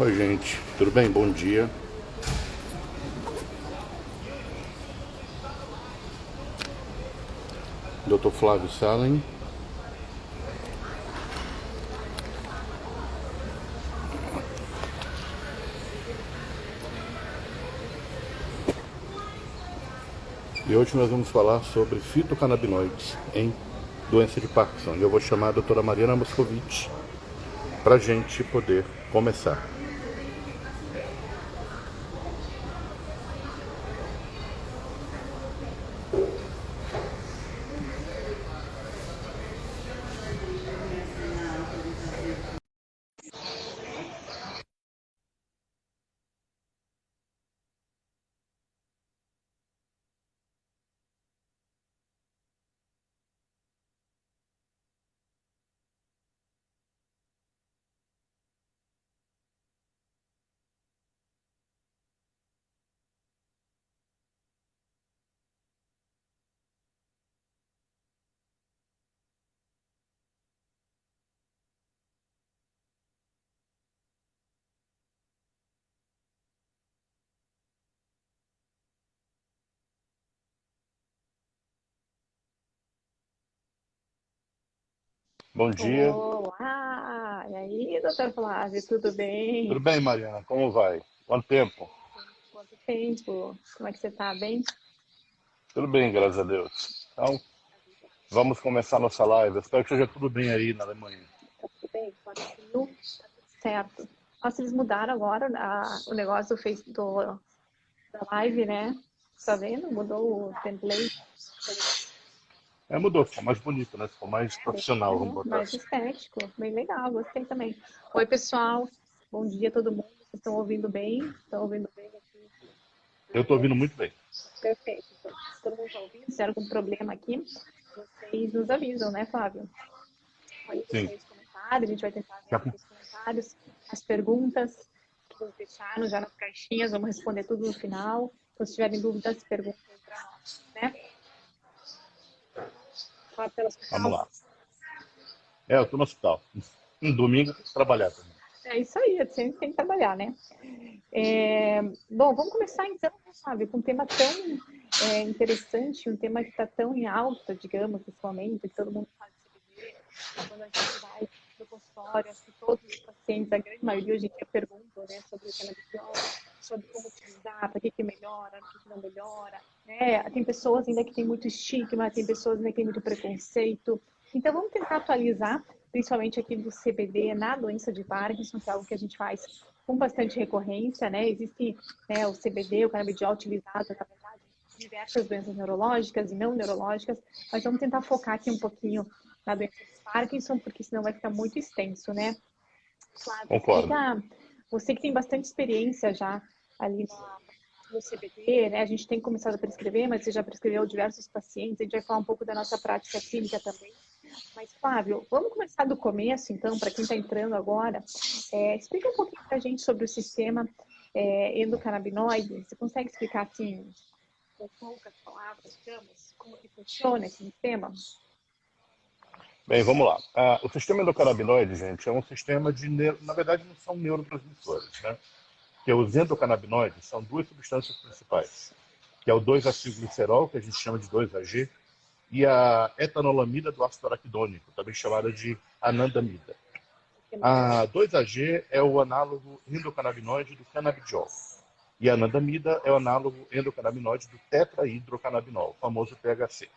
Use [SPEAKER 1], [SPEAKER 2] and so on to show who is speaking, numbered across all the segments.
[SPEAKER 1] Oi, gente, tudo bem? Bom dia. Dr. Flávio Salem. E hoje nós vamos falar sobre fitocannabinoides em doença de Parkinson. E eu vou chamar a doutora Mariana Moscovitch para a gente poder começar. Bom dia.
[SPEAKER 2] Olá! E aí, doutor Flávio, tudo
[SPEAKER 1] Tudo
[SPEAKER 2] bem?
[SPEAKER 1] bem, Mariana? Como vai? Quanto tempo?
[SPEAKER 2] Quanto tempo? Como é que você tá? Bem?
[SPEAKER 1] Tudo bem, graças a Deus. Então, vamos começar nossa live. Eu espero que esteja tudo bem aí na Alemanha.
[SPEAKER 2] Tá tudo bem? Pode frio? Tá tudo certo. Nossa, eles mudaram agora o negócio da live, né? Tá vendo? Mudou o template.
[SPEAKER 1] Mudou, ficou mais bonito, né? Ficou mais profissional, vamos botar
[SPEAKER 2] Mais
[SPEAKER 1] assim.
[SPEAKER 2] estético. Bem legal, gostei também. Oi, pessoal. Bom dia, todo mundo. Vocês estão ouvindo bem? Estão ouvindo bem aqui?
[SPEAKER 1] Eu estou ouvindo muito bem.
[SPEAKER 2] Perfeito. Então, se todo mundo está ouvindo, se há algum problema aqui, vocês nos avisam, né, Flávio? Aí
[SPEAKER 1] Sim.
[SPEAKER 2] deixa aí os comentários, a gente vai tentar ver
[SPEAKER 1] Já-
[SPEAKER 2] aqui os comentários, as perguntas que nos deixaram já nas caixinhas, vamos responder tudo no final. Então, se tiverem dúvidas, perguntem para nós, né? Fala pelo
[SPEAKER 1] Vamos
[SPEAKER 2] hospital.
[SPEAKER 1] lá. Eu estou no hospital. Um domingo tem que trabalhar também.
[SPEAKER 2] É isso aí, a gente tem que trabalhar, né? Bom, vamos começar então, sabe, com um tema tão interessante, um tema que está tão em alta, digamos, nesse momento, que todo mundo fala de CBD. Quando a gente vai no consultório, acho que todos os pacientes, a grande maioria hoje em dia perguntam, né, sobre o canabidiol, sobre como utilizar, para que melhora, para que não melhora, né? Tem pessoas ainda que têm muito estigma, tem pessoas ainda que têm muito preconceito. Então, vamos tentar atualizar, principalmente aqui do CBD na doença de Parkinson, que é algo que a gente faz com bastante recorrência, né? Existe, né, o CBD, o canabidiol utilizado, na verdade, em diversas doenças neurológicas e não neurológicas, mas vamos tentar focar aqui um pouquinho na doença de Parkinson, porque senão vai ficar muito extenso, né? Flávio,
[SPEAKER 1] Concordo.
[SPEAKER 2] explica, você que tem bastante experiência já ali no CBD, né? A gente tem começado a prescrever, mas você já prescreveu diversos pacientes, a gente vai falar um pouco da nossa prática clínica também. Mas, Flávio, vamos começar do começo, então, para quem está entrando agora. Explica um pouquinho para a gente sobre o sistema endocannabinoide. Você consegue explicar, assim, com poucas palavras, digamos, como que funciona esse sistema?
[SPEAKER 1] Bem, vamos lá. O sistema endocannabinoide, gente, é um sistema de... Na verdade, não são neurotransmissores, né? Porque os endocannabinoides são duas substâncias principais, que é o 2-acetilglicerol, que a gente chama de 2-AG, e a etanolamida do ácido araquidônico, também chamada de anandamida. A 2-AG é o análogo endocannabinoide do canabidiol. E a anandamida é o análogo endocannabinoide do tetrahidrocannabinol, o famoso THC.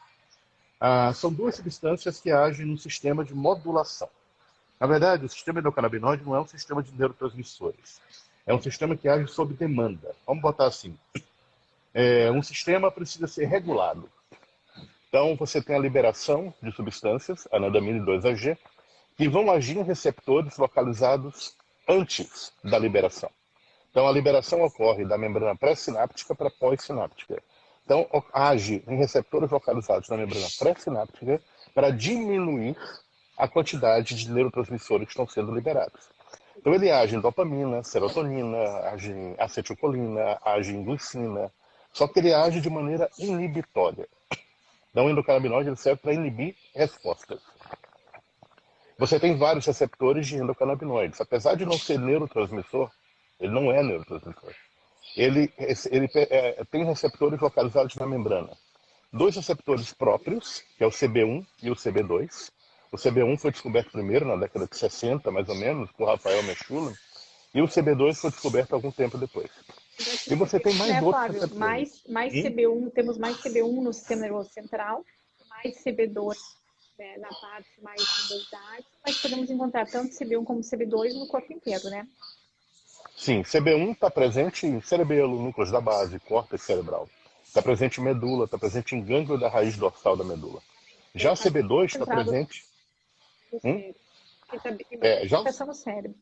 [SPEAKER 1] São duas substâncias que agem no sistema de modulação. Na verdade, o sistema endocannabinoide não é um sistema de neurotransmissores. É um sistema que age sob demanda. Vamos botar assim: um sistema precisa ser regulado. Então, você tem a liberação de substâncias, anandamina e 2-AG, que vão agir em receptores localizados antes da liberação. Então, a liberação ocorre da membrana pré-sináptica para pós-sináptica. Então, age em receptores localizados na membrana pré-sináptica para diminuir a quantidade de neurotransmissores que estão sendo liberados. Então, ele age em dopamina, serotonina, age em acetilcolina, age em glicina, só que ele age de maneira inibitória. Então, o endocannabinoide ele serve para inibir respostas. Você tem vários receptores de endocannabinoides. Apesar de não ser neurotransmissor, Ele não é neurotransmissor. Ele tem receptores localizados na membrana. Dois receptores próprios, que é o CB1 e o CB2. O CB1 foi descoberto primeiro, na década de 60, mais ou menos, por Rafael Meschula, e o CB2 foi descoberto algum tempo depois. E você tem mais outros
[SPEAKER 2] Flávio?
[SPEAKER 1] receptores.
[SPEAKER 2] Mais CB1, temos mais CB1 no sistema nervoso central, mais CB2 na parte mais da mobilidade, mas podemos encontrar tanto CB1 como CB2 no corpo inteiro, né?
[SPEAKER 1] Sim, CB1 está presente em cerebelo, núcleos da base, córtex cerebral. Está presente em medula, está presente em gânglio da raiz dorsal da medula. Já o CB2 está presente...
[SPEAKER 2] Já o... no cérebro.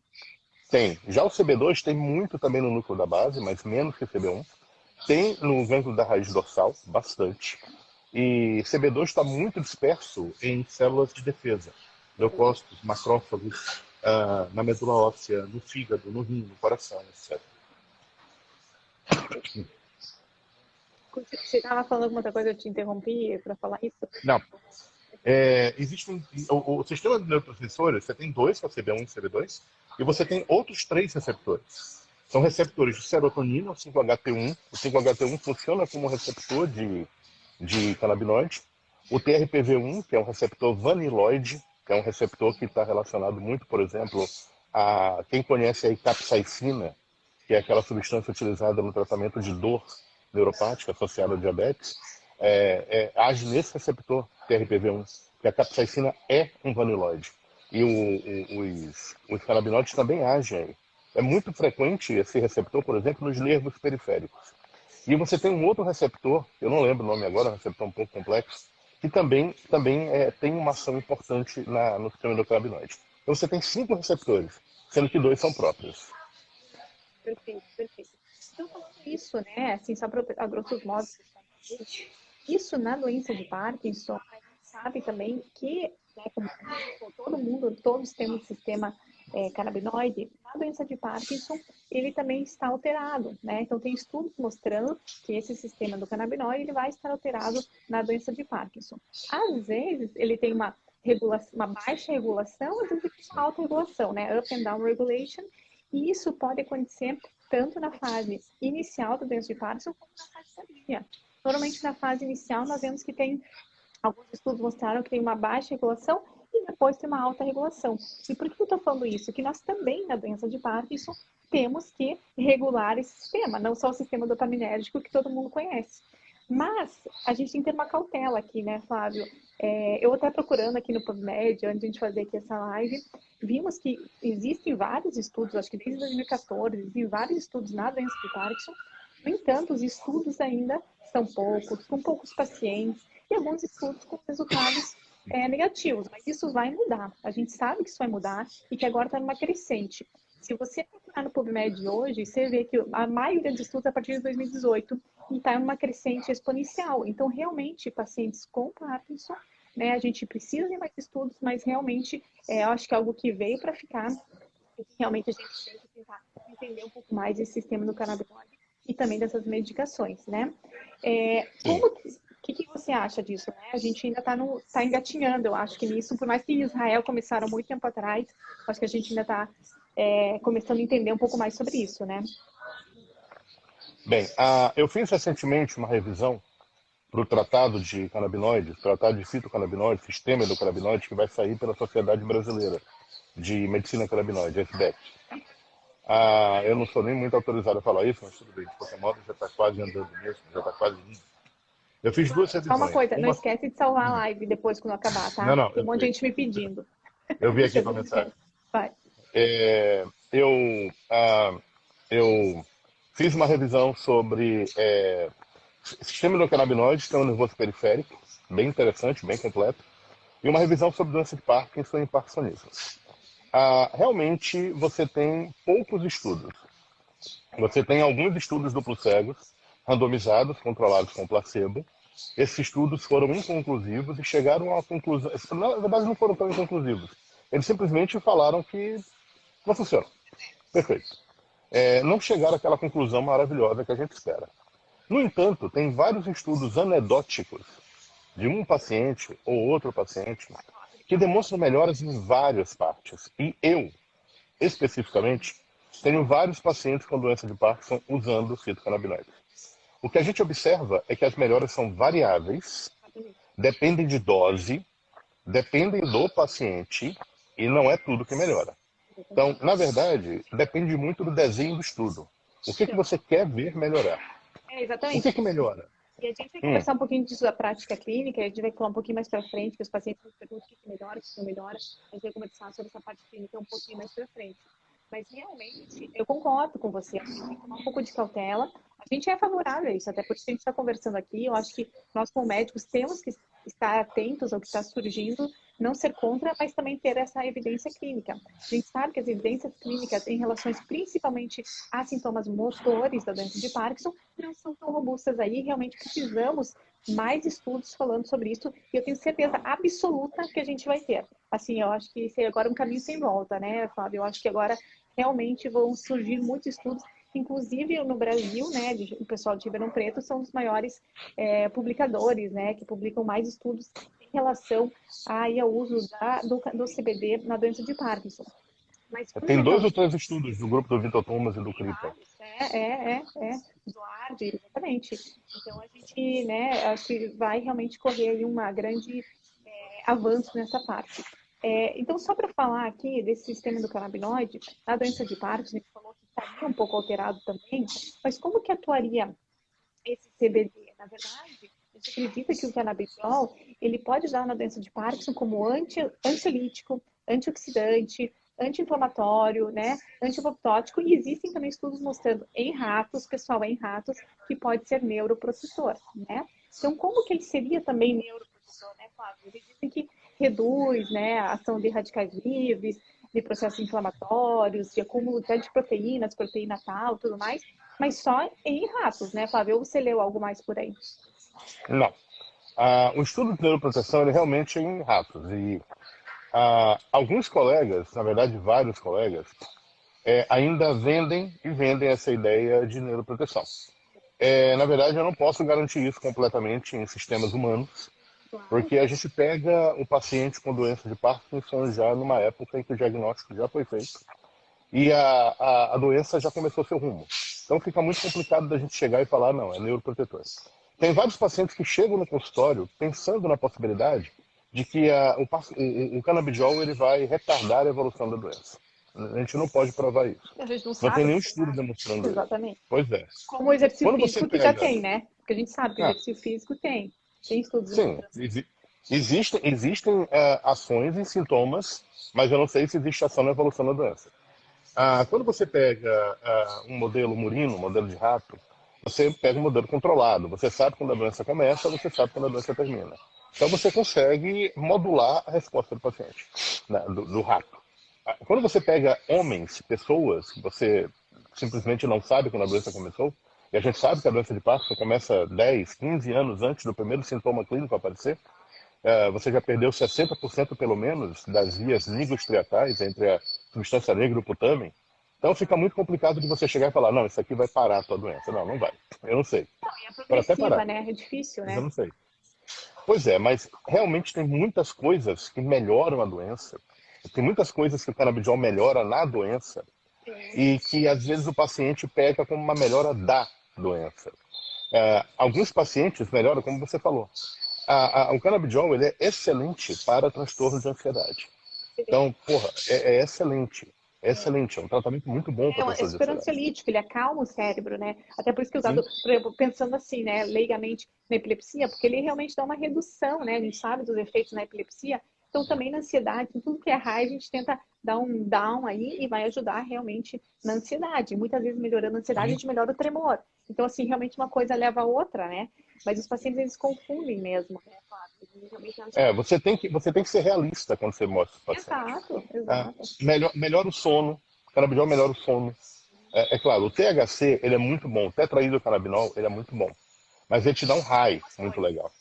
[SPEAKER 1] Tem. Já o CB2 tem muito também no núcleo da base, mas menos que o CB1. Tem no gânglio da raiz dorsal, bastante. E CB2 está muito disperso em células de defesa. Leucócitos, macrófagos, na medula óssea, no fígado, no rim, no coração, etc.
[SPEAKER 2] Você estava falando alguma outra coisa, eu te interrompi para falar isso?
[SPEAKER 1] Não. Existem o sistema de neurotransmissores, você tem dois, que é o CB1 e o CB2, e você tem outros três receptores. São receptores de serotonina, o 5-HT1. O 5-HT1 funciona como receptor de canabinoide. O TRPV1, que é um receptor vaniloide, que é um receptor que está relacionado muito, por exemplo, a quem conhece a capsaicina, que é aquela substância utilizada no tratamento de dor neuropática associada a diabetes, age nesse receptor TRPV1, que a capsaicina é um vaniloide. E os canabinoides também agem aí. É muito frequente esse receptor, por exemplo, nos nervos periféricos. E você tem um outro receptor, eu não lembro o nome agora, um receptor um pouco complexo, que também tem uma ação importante no sistema endocannabinoide. Então você tem 5 receptores, sendo que 2 são próprios.
[SPEAKER 2] Perfeito, perfeito. Então, falando isso, né, assim, só para a grossos modos, isso na doença de Parkinson, a gente sabe também que, né, como todo mundo, todos temos sistema canabinoide, na doença de Parkinson, ele também está alterado, né? Então, tem estudos mostrando que esse sistema do canabinoide ele vai estar alterado na doença de Parkinson. Às vezes, ele tem uma baixa regulação, às vezes uma alta regulação, né? Up and down regulation, e isso pode acontecer tanto na fase inicial da doença de Parkinson como na fase tardia. Normalmente, na fase inicial, nós vemos que tem, alguns estudos mostraram que tem uma baixa regulação e depois tem uma alta regulação. E por que eu estou falando isso? Que nós também, na doença de Parkinson, temos que regular esse sistema, não só o sistema dopaminérgico que todo mundo conhece. Mas a gente tem que ter uma cautela aqui, né, Flávio? Eu até procurando aqui no PubMed, antes de a gente fazer aqui essa live, vimos que existem vários estudos, acho que desde 2014, existem vários estudos na doença de Parkinson. No entanto, os estudos ainda são poucos, com poucos pacientes, e alguns estudos com resultados negativos, mas isso vai mudar. A gente sabe que isso vai mudar e que agora está numa crescente. Se você procurar no PubMed hoje, você vê que a maioria dos estudos é a partir de 2018 e está numa crescente exponencial. Então, realmente, pacientes com Parkinson, né, a gente precisa de mais estudos, mas realmente eu acho que é algo que veio para ficar e que realmente a gente tem que tentar entender um pouco mais esse sistema do canabinoide e também dessas medicações, né? O que você acha disso, né? A gente ainda está engatinhando, eu acho que nisso, por mais que em Israel começaram muito tempo atrás, acho que a gente ainda está começando a entender um pouco mais sobre isso, né?
[SPEAKER 1] Bem, eu fiz recentemente uma revisão para o Tratado de Canabinoides, Tratado de Fitocannabinoides, Sistema Endocannabinoide, que vai sair pela Sociedade Brasileira de Medicina Canabinoide, SBEC. Eu não sou nem muito autorizado a falar isso, mas tudo bem, de qualquer modo já está quase andando mesmo, já está quase indo. Eu fiz 2 revisões.
[SPEAKER 2] Só uma coisa, não esquece de salvar a live depois quando acabar, tá?
[SPEAKER 1] Não,
[SPEAKER 2] tem um monte de gente me pedindo.
[SPEAKER 1] Eu vi aqui a mensagem.
[SPEAKER 2] Vai.
[SPEAKER 1] Eu fiz uma revisão sobre sistema endocannabinoide, sistema nervoso periférico, bem interessante, bem completo, e uma revisão sobre doença de Parkinson e parkinsonismo. Realmente, você tem poucos estudos. Você tem alguns estudos duplos cegos, randomizados, controlados com placebo. Esses estudos foram inconclusivos e chegaram à conclusão... Na verdade, não foram tão inconclusivos. Eles simplesmente falaram que não funciona. Perfeito. Não chegaram àquela conclusão maravilhosa que a gente espera. No entanto, tem vários estudos anedóticos de um paciente ou outro paciente que demonstram melhoras em várias partes. E eu, especificamente, tenho vários pacientes com doença de Parkinson usando fitocannabinoides. O que a gente observa é que as melhoras são variáveis, dependem de dose, dependem do paciente e não é tudo que melhora. Então, na verdade, depende muito do desenho do estudo. O que você quer ver melhorar? O
[SPEAKER 2] Exatamente.
[SPEAKER 1] que melhora?
[SPEAKER 2] E a gente vai conversar um pouquinho disso da prática clínica, a gente vai falar um pouquinho mais para frente, que os pacientes nos perguntam o que melhora, o que não melhora. A gente vai conversar sobre essa parte clínica um pouquinho mais para frente. Mas realmente, eu concordo com você, a gente tem que tomar um pouco de cautela. A gente é favorável a isso, até porque a gente está conversando aqui. Eu acho que nós, como médicos, temos que estar atentos ao que está surgindo, não ser contra, mas também ter essa evidência clínica. A gente sabe que as evidências clínicas têm relações principalmente a sintomas motores da doença de Parkinson, não são tão robustas aí, realmente precisamos mais estudos falando sobre isso, e eu tenho certeza absoluta que a gente vai ter. Assim, eu acho que esse é agora um caminho sem volta, né, Fábio? Eu acho que agora realmente vão surgir muitos estudos, inclusive no Brasil, né, o pessoal de Ribeirão Preto são os maiores publicadores, né, que publicam mais estudos em relação ao uso do CBD na doença de Parkinson. Mas
[SPEAKER 1] Tem 2 ou 3 estudos do grupo do Vitor Thomas e do Crippen.
[SPEAKER 2] Eduardo, exatamente. Então a gente, né, acho que vai realmente correr aí uma grande avanço nessa parte. Então, só para falar aqui desse sistema do canabinoide, a doença de Parkinson, a gente falou que estaria um pouco alterado também, mas como que atuaria esse CBD? Na verdade, a gente acredita que o canabidiol, ele pode usar na doença de Parkinson como ansiolítico, antioxidante, anti-inflamatório, né, antiapoptótico, e existem também estudos mostrando em ratos, que pode ser neuroprotetor, né? Então, como que ele seria também neuroprotetor, né, Flávio? Eles dizem que reduz, né, a ação de radicais livres, de processos inflamatórios, de acúmulo até de proteínas, proteína tal, tudo mais, mas só em ratos, né, Flávio? Ou você leu algo mais por aí?
[SPEAKER 1] Não. O estudo de neuroproteção ele realmente é em ratos. E alguns colegas, na verdade vários colegas, ainda vendem essa ideia de neuroproteção. Na verdade, eu não posso garantir isso completamente em sistemas humanos, porque a gente pega o paciente com doença de Parkinson já numa época em que o diagnóstico já foi feito e a doença já começou seu rumo. Então fica muito complicado da gente chegar e falar, não, é neuroprotetor. Tem vários pacientes que chegam no consultório pensando na possibilidade de que o canabidiol ele vai retardar a evolução da doença. A gente não pode provar isso.
[SPEAKER 2] A gente não
[SPEAKER 1] Não
[SPEAKER 2] sabe.
[SPEAKER 1] tem nenhum estudo demonstrando isso.
[SPEAKER 2] Exatamente.
[SPEAKER 1] Pois é.
[SPEAKER 2] Como o exercício
[SPEAKER 1] Quando
[SPEAKER 2] físico
[SPEAKER 1] você
[SPEAKER 2] que já
[SPEAKER 1] pega...
[SPEAKER 2] tem, né? Porque a gente sabe que o exercício físico tem estudos.
[SPEAKER 1] Sim, existem ações e sintomas, mas eu não sei se existe ação na evolução da doença. Quando você pega um modelo murino, um modelo de rato, você pega um modelo controlado. Você sabe quando a doença começa, você sabe quando a doença termina. Então você consegue modular a resposta do paciente, né, do rato. Quando você pega homens, pessoas, que você simplesmente não sabe quando a doença começou, e a gente sabe que a doença de Parkinson começa 10, 15 anos antes do primeiro sintoma clínico aparecer, você já perdeu 60% pelo menos das vias nigrostriatais entre a substância negra e o putamen. Então fica muito complicado de você chegar e falar, não, isso aqui vai parar a tua doença. Não, não vai. Eu não sei.
[SPEAKER 2] Não, e é
[SPEAKER 1] Pode até
[SPEAKER 2] progressiva,
[SPEAKER 1] parar.
[SPEAKER 2] né? É difícil,
[SPEAKER 1] Mas eu
[SPEAKER 2] né?
[SPEAKER 1] não sei. Pois é, mas realmente tem muitas coisas que melhoram a doença. Tem muitas coisas que o canabidiol melhora na doença e que às vezes o paciente pega como uma melhora da doença. Alguns pacientes melhoram, como você falou. O canabidiol ele é excelente para transtorno de ansiedade. Então, porra, é excelente. É excelente, é um tratamento muito bom para
[SPEAKER 2] É
[SPEAKER 1] transtorno de
[SPEAKER 2] super
[SPEAKER 1] ansiedade.
[SPEAKER 2] ansiolítico, ele acalma o cérebro, né? Até por isso que é usado,
[SPEAKER 1] Sim.
[SPEAKER 2] por exemplo, pensando assim, né, leigamente na epilepsia, porque ele realmente dá uma redução, né? A gente sabe dos efeitos na epilepsia, então também na ansiedade, em tudo que é raio, a gente tenta dar um down aí e vai ajudar realmente na ansiedade. Muitas vezes melhorando a ansiedade, a gente melhora o tremor. Então, assim, realmente uma coisa leva a outra, né? Mas os pacientes, eles confundem mesmo, né, Flávio? Eles realmente acham
[SPEAKER 1] Você tem que ser realista quando você mostra o paciente.
[SPEAKER 2] exato, exato.
[SPEAKER 1] Melhora o sono, o canabidiol melhora o sono. Claro, o THC ele é muito bom, o tetraidrocannabinol ele é muito bom, mas ele te dá um high muito legal.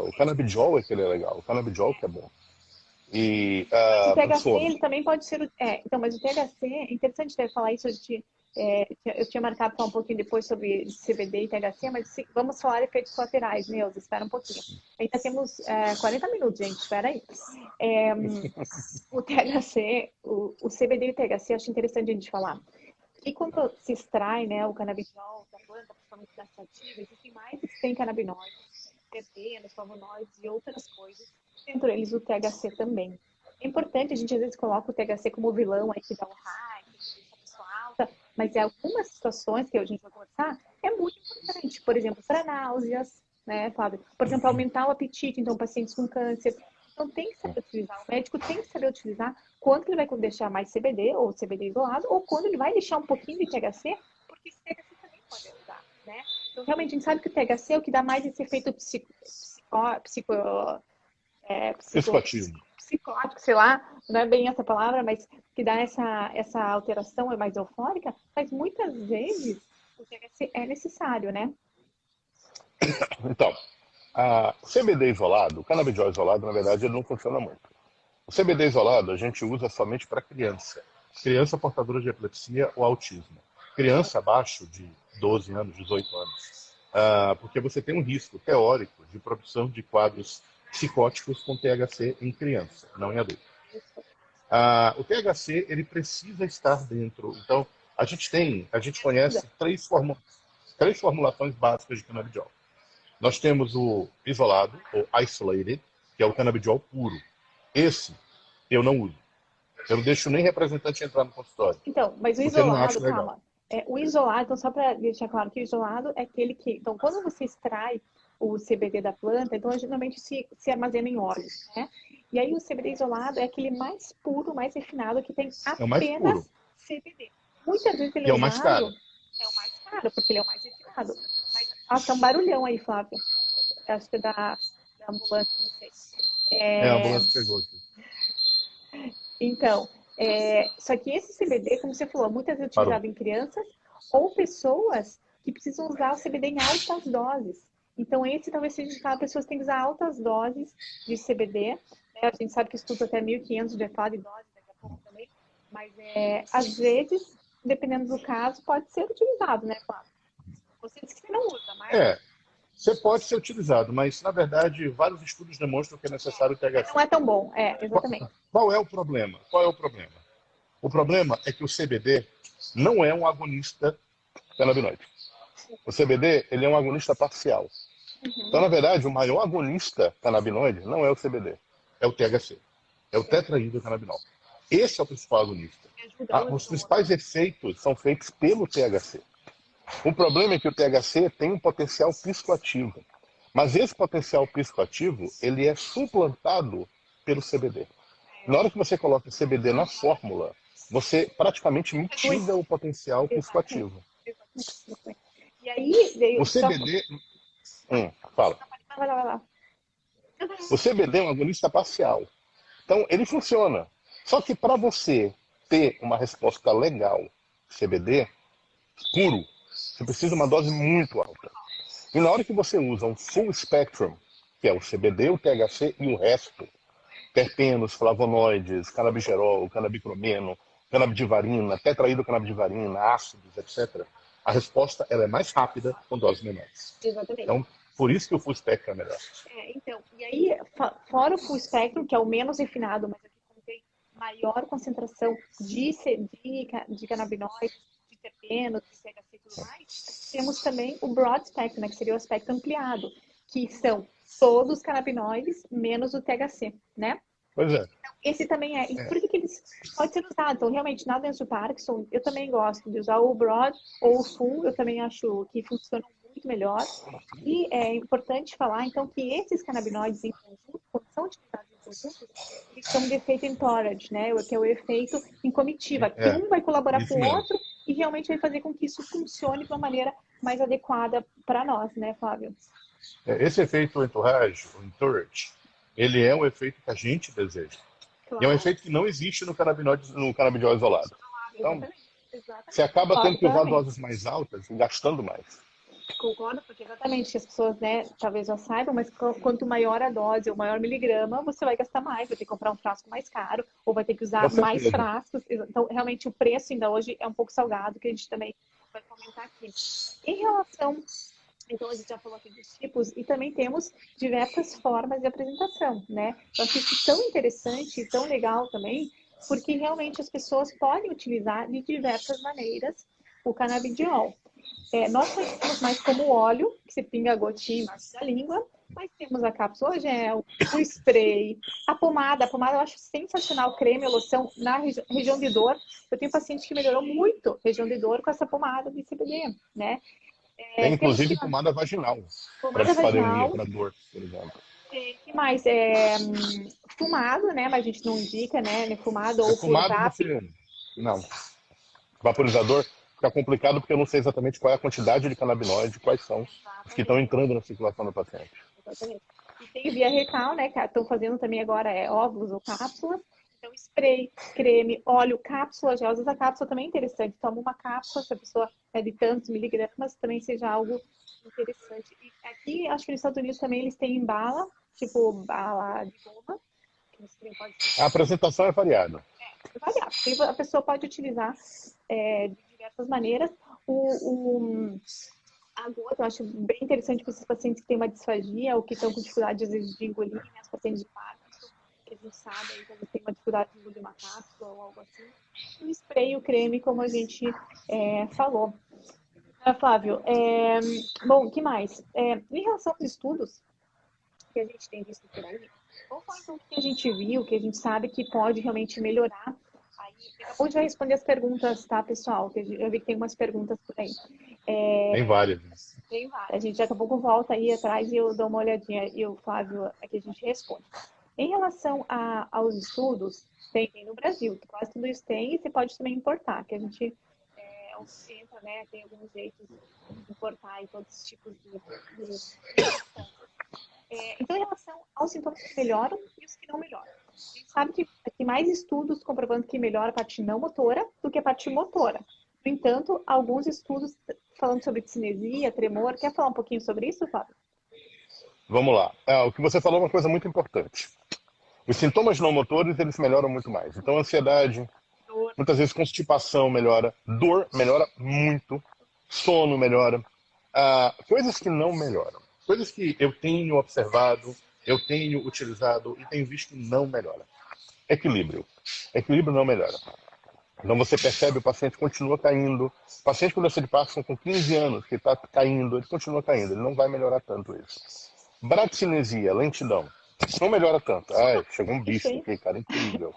[SPEAKER 1] O canabidiol é que ele é legal, o canabidiol que é bom. E
[SPEAKER 2] O
[SPEAKER 1] o
[SPEAKER 2] THC,
[SPEAKER 1] sono.
[SPEAKER 2] ele também pode ser. Então, mas o THC, é interessante até falar isso. Eu tinha marcado falar um pouquinho depois sobre CBD e THC, mas vamos falar efeitos colaterais, Neuza, espera um pouquinho. Ainda temos 40 minutos, gente, espera aí. O THC, o CBD e o THC, acho interessante a gente falar. E quando se extrai, né, o canabidiol da planta, principalmente da sativa, existem mais de 100 canabinoides, terpenos, flavonoides e outras coisas, dentre eles o THC também. É importante, a gente às vezes coloca o THC como vilão aí que dá o high, que deixa a pessoa alta, mas em algumas situações que a gente vai conversar, é muito importante. Por exemplo, para náuseas, né, Fábio? Por exemplo, aumentar o apetite, então pacientes com câncer. Então tem que saber utilizar, o médico tem que saber utilizar quando ele vai deixar mais CBD ou CBD isolado, ou quando ele vai deixar um pouquinho de THC, porque esse THC também pode ajudar, né? Então, realmente, a gente sabe que o THC é o que dá mais esse efeito
[SPEAKER 1] Psicoativo.
[SPEAKER 2] psicótico, sei lá, não é bem essa palavra, mas que dá essa alteração é mais eufórica, mas muitas vezes o THC é necessário, né?
[SPEAKER 1] Então, o CBD isolado, o canabidiol isolado, na verdade, ele não funciona muito. O CBD isolado a gente usa somente para criança. Criança portadora de epilepsia ou autismo. Criança abaixo de 12 anos, 18 anos. Porque você tem um risco teórico de produção de quadros psicóticos com THC em criança, não em adulto. O THC ele precisa estar dentro. Então, a gente conhece três formulações básicas de canabidiol. Nós temos o isolado, ou isolated, que é o canabidiol puro. Esse eu não uso. Eu não deixo nem representante entrar no consultório.
[SPEAKER 2] Então, mas o
[SPEAKER 1] Porque eu não
[SPEAKER 2] isolado,
[SPEAKER 1] acho legal.
[SPEAKER 2] calma. O isolado, então só para deixar claro que o isolado é aquele que... Então, quando você extrai o CBD da planta, então geralmente se armazena em óleos, né? E aí o CBD isolado é aquele mais puro, mais refinado, que tem
[SPEAKER 1] É o mais puro.
[SPEAKER 2] apenas CBD. Muitas vezes ele
[SPEAKER 1] E
[SPEAKER 2] é
[SPEAKER 1] é o mais caro.
[SPEAKER 2] usado... É o mais caro, porque ele é o mais refinado. Mas, tá um barulhão aí, Flávio. Acho que é da ambulância, não sei.
[SPEAKER 1] A ambulância chegou aqui.
[SPEAKER 2] Então, só que esse CBD, como você falou, muitas vezes
[SPEAKER 1] Parou.
[SPEAKER 2] utilizado em crianças ou pessoas que precisam usar o CBD em altas doses. Então, esse talvez seja indicado para pessoas que têm que usar altas doses de CBD. Né? A gente sabe que estuda até 1.500 de falar de dose, daqui a pouco também. Mas, às vezes, dependendo do caso, pode ser utilizado, né, Flávio? Você disse que você não usa, mas...
[SPEAKER 1] Você pode ser utilizado, mas, na verdade, vários estudos demonstram que é necessário o THC.
[SPEAKER 2] Não é tão bom, exatamente.
[SPEAKER 1] Qual é o problema? O problema é que o CBD não é um agonista canabinoide. O CBD ele é um agonista parcial. Então, na verdade, o maior agonista canabinoide não é o CBD, é o THC. É o tetraidrocannabinol. Esse é o principal agonista. Os principais efeitos são feitos pelo THC. O problema é que o THC tem um potencial psicoativo. Mas esse potencial psicoativo, ele é suplantado pelo CBD. Na hora que você coloca o CBD na fórmula, você praticamente mitiga o potencial psicoativo.
[SPEAKER 2] E aí veio...
[SPEAKER 1] O CBD... Fala.
[SPEAKER 2] Vai lá.
[SPEAKER 1] O CBD é um agonista parcial. Então, ele funciona. Só que para você ter uma resposta legal CBD puro, você precisa de uma dose muito alta. E na hora que você usa um full spectrum, que é o CBD, o THC e o resto, terpenos, flavonoides, canabigerol, canabicromeno, canabidivarina, tetraidrocannabinol, ácidos, etc., a resposta ela é mais rápida com doses menores.
[SPEAKER 2] Exatamente.
[SPEAKER 1] Então, por isso que o full spectrum é melhor.
[SPEAKER 2] Então, e aí, fora o full spectrum, que é o menos refinado, mas aqui contém maior concentração de canabinoides, de terpenos, de THC e tudo mais, temos também o broad spectrum, né, que seria o aspecto ampliado, que são todos os canabinoides menos o THC, né?
[SPEAKER 1] Pois é.
[SPEAKER 2] Então, esse também é. E por que eles pode ser usado? Então, realmente, na doença do Parkinson, eu também gosto de usar o broad ou o full, eu também acho que funcionam muito melhor. E é importante falar, então, que esses canabinoides em conjunto, quando são utilizados em conjunto, eles são de efeito entourage, né? Que é o efeito em comitiva, que um vai colaborar com o outro e realmente vai fazer com que isso funcione de uma maneira mais adequada para nós, né, Flávio?
[SPEAKER 1] Esse efeito entourage, ele é um efeito que a gente deseja. Claro. E é um efeito que não existe no canabidiol isolado. Então, você acaba tendo que usar doses mais altas e gastando mais.
[SPEAKER 2] Concordo, porque exatamente as pessoas, né, talvez já saibam, mas quanto maior a dose ou maior miligrama, você vai gastar mais, vai ter que comprar um frasco mais caro, ou vai ter que usar mais frascos. Então, realmente, o preço ainda hoje é um pouco salgado, que a gente também vai comentar aqui. Em relação... Então, a gente já falou aqui dos tipos e também temos diversas formas de apresentação, né? Eu acho isso tão interessante e tão legal também, porque realmente as pessoas podem utilizar de diversas maneiras o canabidiol. Nós conhecemos mais como óleo, que se pinga a gotinha embaixo da língua, mas temos a cápsula gel, o spray, a pomada. A pomada eu acho sensacional, creme, loção na região de dor. Eu tenho paciente que melhorou muito região de dor com essa pomada de CBD, né?
[SPEAKER 1] Tem, inclusive, pomada vaginal. Para
[SPEAKER 2] Pomada
[SPEAKER 1] dispareunia,
[SPEAKER 2] vaginal.
[SPEAKER 1] para dor, por exemplo.
[SPEAKER 2] Que mais? Fumado, né? Mas a gente não indica, né? Fumado ou por
[SPEAKER 1] Fumado
[SPEAKER 2] VAP.
[SPEAKER 1] você... Não. Vaporizador fica complicado porque eu não sei exatamente qual é a quantidade de canabinoide, quais são os que estão entrando na circulação do paciente.
[SPEAKER 2] Exatamente. E tem via recal, né? Que estão fazendo também agora óvulos ou cápsulas. Então, spray, creme, óleo, cápsula, já usa a cápsula também é interessante. Toma uma cápsula, se a pessoa é de tantos miligramas, também seja algo interessante. E aqui, acho que nos Estados Unidos também eles têm bala, tipo bala de goma.
[SPEAKER 1] A apresentação é variada.
[SPEAKER 2] A pessoa pode utilizar de diversas maneiras. A gota eu acho bem interessante para esses pacientes que têm uma disfagia ou que estão com dificuldade, às vezes, de engolir, né? Os pacientes de Parkinson, que a gente sabe aí, quando tem uma dificuldade de engolir uma cápsula ou algo assim. E o spray e o creme, como a gente falou. Flávio, bom, o que mais? Em relação aos estudos que a gente tem visto por aí, vamos falar então o que a gente viu, o que a gente sabe que pode realmente melhorar. Aí, acabou de responder as perguntas, tá, pessoal? Eu vi que tem umas perguntas por aí.
[SPEAKER 1] Tem várias.
[SPEAKER 2] Tem várias. A gente daqui a pouco volta aí atrás e eu dou uma olhadinha e o Flávio aqui a gente responde. Em relação aos estudos, tem no Brasil, quase tudo isso tem, e você pode também importar, que a gente entra, né, tem alguns jeitos de importar aí todos os tipos de então, em relação aos sintomas que melhoram e os que não melhoram. A gente sabe que tem mais estudos comprovando que melhora a parte não motora do que a parte motora. No entanto, alguns estudos falando sobre cinesia, tremor. Quer falar um pouquinho sobre isso, Fábio?
[SPEAKER 1] Vamos lá. O que você falou é uma coisa muito importante. Os sintomas não motores, eles melhoram muito mais. Então, ansiedade, muitas vezes constipação melhora, dor melhora muito, sono melhora. Coisas que não melhoram. Coisas que eu tenho observado, eu tenho utilizado e tenho visto que não melhora. Equilíbrio. Equilíbrio não melhora. Então você percebe o paciente continua caindo. O paciente com doença de Parkinson com 15 anos que está caindo, ele continua caindo. Ele não vai melhorar tanto isso. Braxinesia, lentidão. Não melhora tanto. Ai, chegou um bicho aqui, cara, incrível.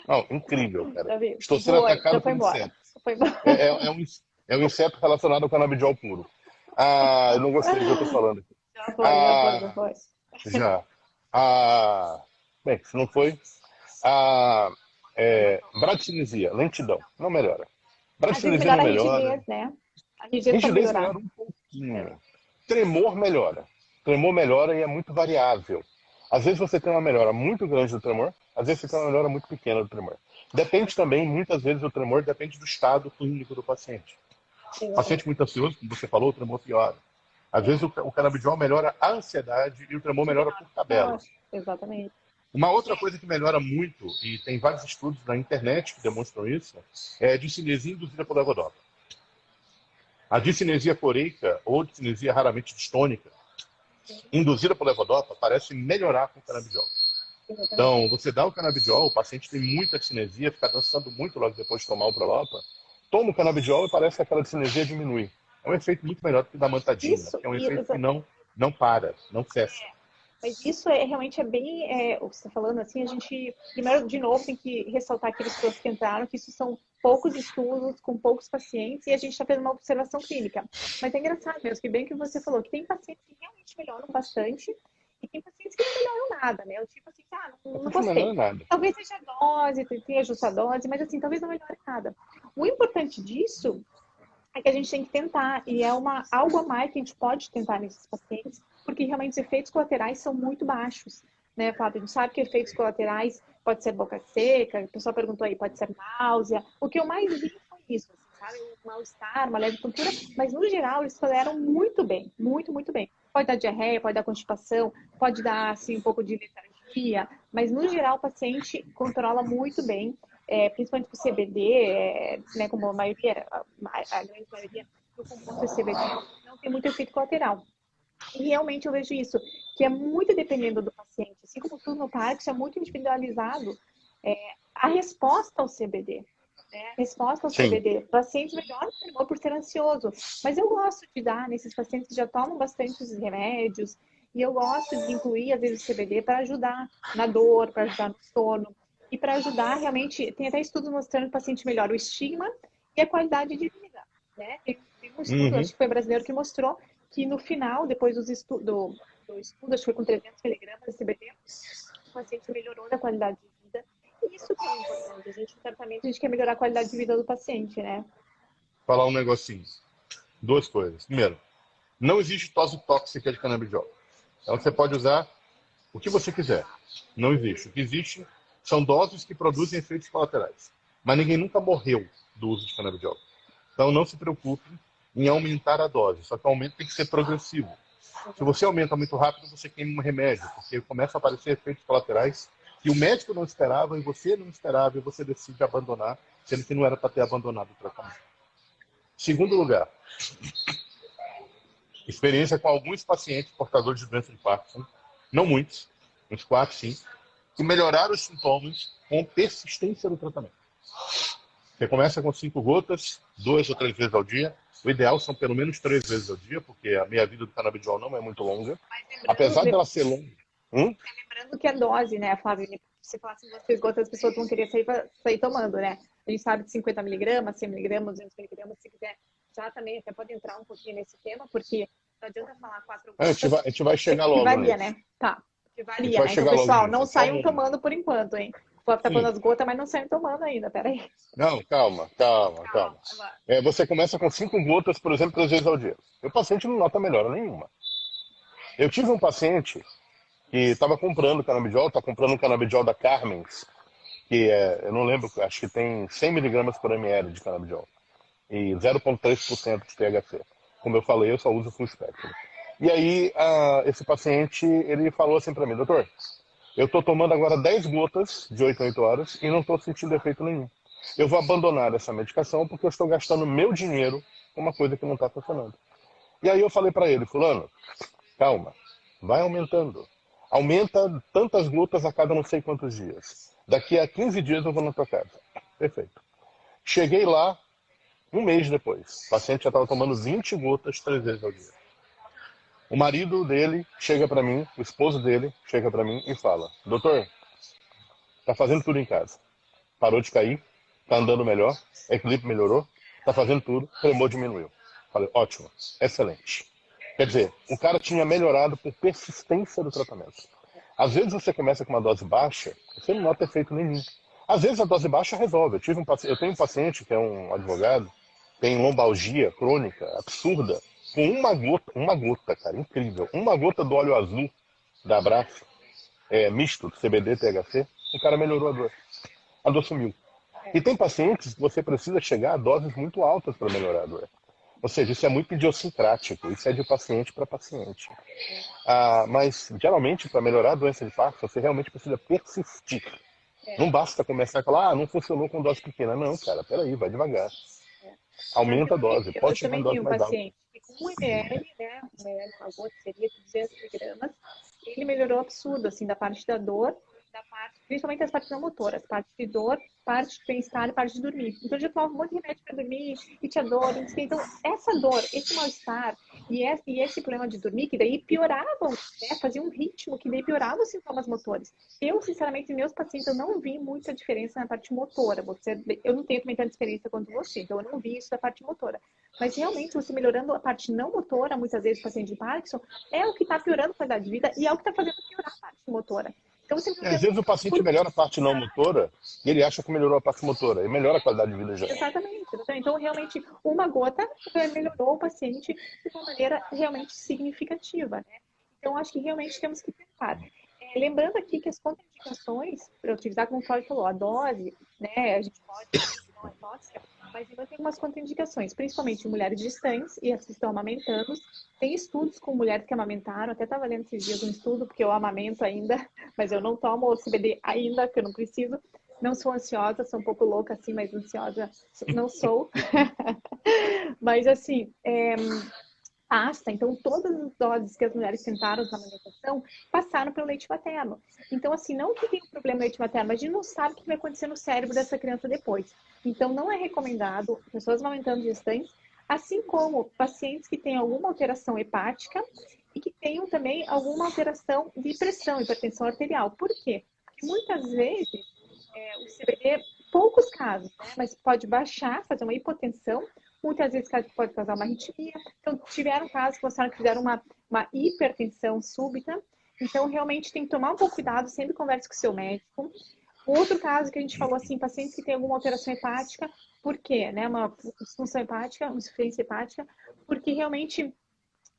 [SPEAKER 1] Não, incrível, cara. Estou sendo atacado por inseto. É um inseto relacionado ao canabidiol puro. Eu não gostei do que eu tô falando aqui.
[SPEAKER 2] Já foi.
[SPEAKER 1] Já. Bem, se não foi. Braxinesia, lentidão, não melhora. Braxinesia não melhora.
[SPEAKER 2] Rigidez, né? A
[SPEAKER 1] rigidez melhora um pouquinho. Tremor melhora. Tremor melhora e é muito variável. Às vezes você tem uma melhora muito grande do tremor, às vezes você tem uma melhora muito pequena do tremor. Depende também, muitas vezes, o tremor depende do estado clínico do paciente. O paciente muito ansioso, como você falou, o tremor piora. Às vezes o canabidiol melhora a ansiedade e o tremor melhora por tabela.
[SPEAKER 2] Exatamente.
[SPEAKER 1] Uma outra coisa que melhora muito, e tem vários estudos na internet que demonstram isso, é a discinesia induzida por levodopa. A discinesia coreica, ou discinesia raramente distônica, induzida por levodopa, parece melhorar com o canabidiol. Então, você dá o canabidiol, o paciente tem muita discinesia, fica dançando muito logo depois de tomar o Prolopa, toma o canabidiol e parece que aquela discinesia diminui. É um efeito muito melhor do que da mantadina, que é um efeito que não para, não cessa.
[SPEAKER 2] Mas isso realmente bem, o que você está falando, assim, a gente, primeiro, de novo, tem que ressaltar aqueles pessoas que entraram, que isso são poucos estudos, com poucos pacientes, e a gente está fazendo uma observação clínica. Mas é engraçado mesmo, que bem que você falou, que tem pacientes que realmente melhoram bastante, e tem pacientes que não melhoram nada, né? Eu tipo assim, não gostei. Talvez seja a dose, tenha ajustar a dose, mas assim, talvez não melhore nada. O importante disso é que a gente tem que tentar, e é algo a mais que a gente pode tentar nesses pacientes, porque realmente os efeitos colaterais são muito baixos, né, Fábio? A gente sabe que efeitos colaterais pode ser boca seca, o pessoal perguntou aí, pode ser náusea. O que eu mais vi foi isso, assim, sabe? Um mal-estar, uma leve tontura, mas no geral eles toleram muito bem, muito, muito bem. Pode dar diarreia, pode dar constipação, pode dar, assim, um pouco de letargia, mas no geral o paciente controla muito bem, principalmente com CBD, né, como a maioria, a grande maioria do composto de CBD não tem muito efeito colateral. E realmente eu vejo isso, que é muito dependendo do paciente. Assim como tudo no Parkinson é muito individualizado a resposta ao CBD. né? Resposta ao
[SPEAKER 1] Sim.
[SPEAKER 2] CBD. O paciente melhora o humor por ser ansioso. Mas eu gosto de dar nesses pacientes que já tomam bastante os remédios, e eu gosto de incluir, às vezes, o CBD para ajudar na dor, para ajudar no sono, e para ajudar realmente, tem até estudos mostrando que o paciente melhora o estigma e a qualidade de vida, né? Tem um estudo,
[SPEAKER 1] Uhum.
[SPEAKER 2] acho que foi brasileiro, que mostrou que no final, depois do estudo, acho que foi com 300 miligramas de CBD, o paciente melhorou a qualidade de vida. E isso que é importante. A gente, no tratamento, a gente quer melhorar a qualidade de vida do paciente, né?
[SPEAKER 1] Falar um negocinho. Duas coisas. Primeiro, não existe dose tóxica de canabidiol. Então você pode usar o que você quiser. Não existe. O que existe são doses que produzem efeitos colaterais. Mas ninguém nunca morreu do uso de canabidiol. Então não se preocupe em aumentar a dose. Só que o aumento tem que ser progressivo. Se você aumenta muito rápido, você queima um remédio, porque começa a aparecer efeitos colaterais que o médico não esperava e você não esperava e você decide abandonar, sendo que não era para ter abandonado o tratamento. Segundo lugar, experiência com alguns pacientes portadores de doença de Parkinson, não muitos, uns 4, 5, que melhoraram os sintomas com persistência do tratamento. Você começa com 5 gotas, 2 ou 3 vezes ao dia. O ideal são pelo menos 3 vezes ao dia, porque a meia-vida do canabidiol não é muito longa. Apesar dela ser longa.
[SPEAKER 2] Lembrando que a dose, né, Flávio? Se falasse em vocês gotas, as pessoas vão querer sair tomando, né? A gente sabe de 50 miligramas, 100 miligramas, 200 miligramas, se quiser. Já também até pode entrar um pouquinho nesse tema, porque não adianta falar 4 gotas.
[SPEAKER 1] A gente vai chegar
[SPEAKER 2] Que
[SPEAKER 1] logo
[SPEAKER 2] varia,
[SPEAKER 1] nisso.
[SPEAKER 2] né? Tá. Que
[SPEAKER 1] A gente
[SPEAKER 2] varia,
[SPEAKER 1] vai
[SPEAKER 2] né? Então,
[SPEAKER 1] chegar logo
[SPEAKER 2] pessoal,
[SPEAKER 1] nisso.
[SPEAKER 2] não
[SPEAKER 1] Só
[SPEAKER 2] saiam tomando por enquanto, hein? O Flávio tá falando
[SPEAKER 1] Sim.
[SPEAKER 2] as gotas, mas não saiam tomando ainda, peraí.
[SPEAKER 1] Não, calma. Você começa com 5 gotas, por exemplo, 3 vezes ao dia. O paciente não nota melhora nenhuma. Eu tive um paciente que estava comprando canabidiol, está comprando um canabidiol da Carmen's, que é, eu não lembro, acho que tem 100 miligramas por ml de canabidiol e 0,3% de THC. Como eu falei, eu só uso full spectrum. E aí, esse paciente, ele falou assim para mim, doutor, eu estou tomando agora 10 gotas de 8 em 8 horas e não estou sentindo efeito nenhum. Eu vou abandonar essa medicação porque eu estou gastando meu dinheiro com uma coisa que não está funcionando. E aí eu falei para ele, fulano, calma, vai aumentando. Aumenta tantas gotas a cada não sei quantos dias. Daqui a 15 dias eu vou na tua casa. Perfeito. Cheguei lá, um mês depois. O paciente já estava tomando 20 gotas 3 vezes ao dia. O marido dele chega para mim, o esposo dele chega para mim e fala, doutor, tá fazendo tudo em casa. Parou de cair, tá andando melhor, equilíbrio melhorou, tá fazendo tudo, tremor diminuiu. Falei, ótimo, excelente. Quer dizer, o cara tinha melhorado por persistência do tratamento. Às vezes você começa com uma dose baixa, você não nota efeito nenhum. Às vezes a dose baixa resolve. Eu tenho um paciente que é um advogado, tem lombalgia crônica absurda, com uma gota, cara, incrível, uma gota do óleo azul da Abraço, misto, CBD, THC, o cara melhorou a dor. A dor sumiu. E tem pacientes que você precisa chegar a doses muito altas para melhorar a dor. Ou seja, isso é muito idiosincrático, isso é de paciente para paciente. Mas, geralmente, para melhorar a doença de Parkinson, você realmente precisa persistir. Não basta começar a falar, não funcionou com dose pequena. Não, cara, peraí, vai devagar. Aumenta a dose,
[SPEAKER 2] Eu
[SPEAKER 1] pode chegar em
[SPEAKER 2] também vi
[SPEAKER 1] dose
[SPEAKER 2] um
[SPEAKER 1] mais alta.
[SPEAKER 2] paciente que com 1 ml, né, 1 ml, uma gota seria 200 miligramas, ele melhorou absurdo, assim, da parte da dor, da parte, principalmente as partes não motoras, parte de dor, parte de bem-estar e parte de dormir. Então, eu já tomava um monte de remédio para dormir, e tinha dor, não sei. Então, essa dor, esse mal-estar e esse problema de dormir, que daí pioravam, né, fazia um ritmo que daí piorava os sintomas motores. Eu, sinceramente, meus pacientes, eu não vi muita diferença na parte motora. Eu não tenho também tanta experiência quanto você, então eu não vi isso da parte motora. Mas realmente, você melhorando a parte não motora, muitas vezes o paciente de Parkinson, é o que está piorando a qualidade de vida e é o que está fazendo piorar a parte motora. Então, você
[SPEAKER 1] Às vezes o paciente melhora a parte não motora e ele acha que melhorou a parte motora. E melhora a qualidade de vida já.
[SPEAKER 2] Exatamente. Então, realmente, uma gota melhorou o paciente de uma maneira realmente significativa, né? Então, acho que realmente temos que tentar. Lembrando aqui que as contraindicações para utilizar, como o Flávio falou, a dose, né? A gente pode não é tóxica, mas ainda tem umas contraindicações, principalmente em mulheres gestantes e as que estão amamentando. Tem estudos com mulheres que amamentaram, até estava lendo esses dias um estudo, porque eu amamento ainda, mas eu não tomo o CBD ainda, que eu não preciso. Não sou ansiosa, sou um pouco louca assim, mas ansiosa não sou. Mas assim, pasta. Então, todas as doses que as mulheres tentaram na amamentação passaram pelo leite materno. Então, assim, não que tenha um problema no leite materno, mas a gente não sabe o que vai acontecer no cérebro dessa criança depois. Então, não é recomendado pessoas amamentando gestantes, assim como pacientes que têm alguma alteração hepática e que tenham também alguma alteração de pressão, hipertensão arterial. Por quê? Porque muitas vezes o CBD, poucos casos, né? Mas pode baixar, fazer uma hipotensão, muitas vezes pode causar uma arritmia. Então, tiveram casos que mostraram que fizeram uma hipertensão súbita. Então, realmente tem que tomar um pouco cuidado, sempre converse com o seu médico. Outro caso que a gente falou assim, pacientes que têm alguma alteração hepática, por quê? Né? Uma disfunção hepática, uma insuficiência hepática, porque realmente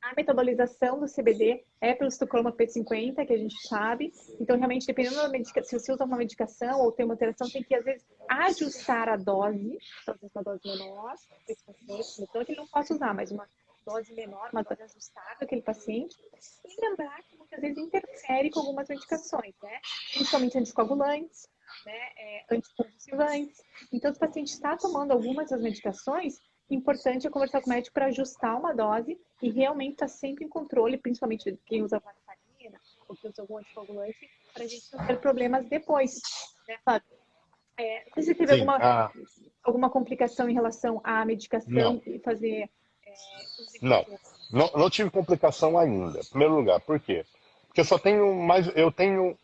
[SPEAKER 2] a metabolização do CBD é pelo citocromo P50, que a gente sabe. Então, realmente, dependendo da medicação, se você usa uma medicação ou tem uma alteração, tem que, às vezes, ajustar a dose. Então, uma dose menor, esse paciente. Então, que ele não possa usar, mas uma dose menor, uma dose ajustável aquele paciente. E lembrar que, muitas vezes, interfere com algumas medicações, né? Principalmente anticoagulantes, né? Anticonvulsivantes. Então, se o paciente está tomando algumas das medicações, importante é conversar com o médico para ajustar uma dose e realmente estar sempre em controle, principalmente quem usa varfarina ou que usa algum anticoagulante, para a gente não ter problemas depois. Né, Fábio? Não sei se teve
[SPEAKER 1] Sim,
[SPEAKER 2] alguma complicação em relação à medicação
[SPEAKER 1] não,
[SPEAKER 2] e fazer
[SPEAKER 1] não, não tive complicação ainda. Em primeiro lugar, por quê? Porque eu só tenho mais, eu tenho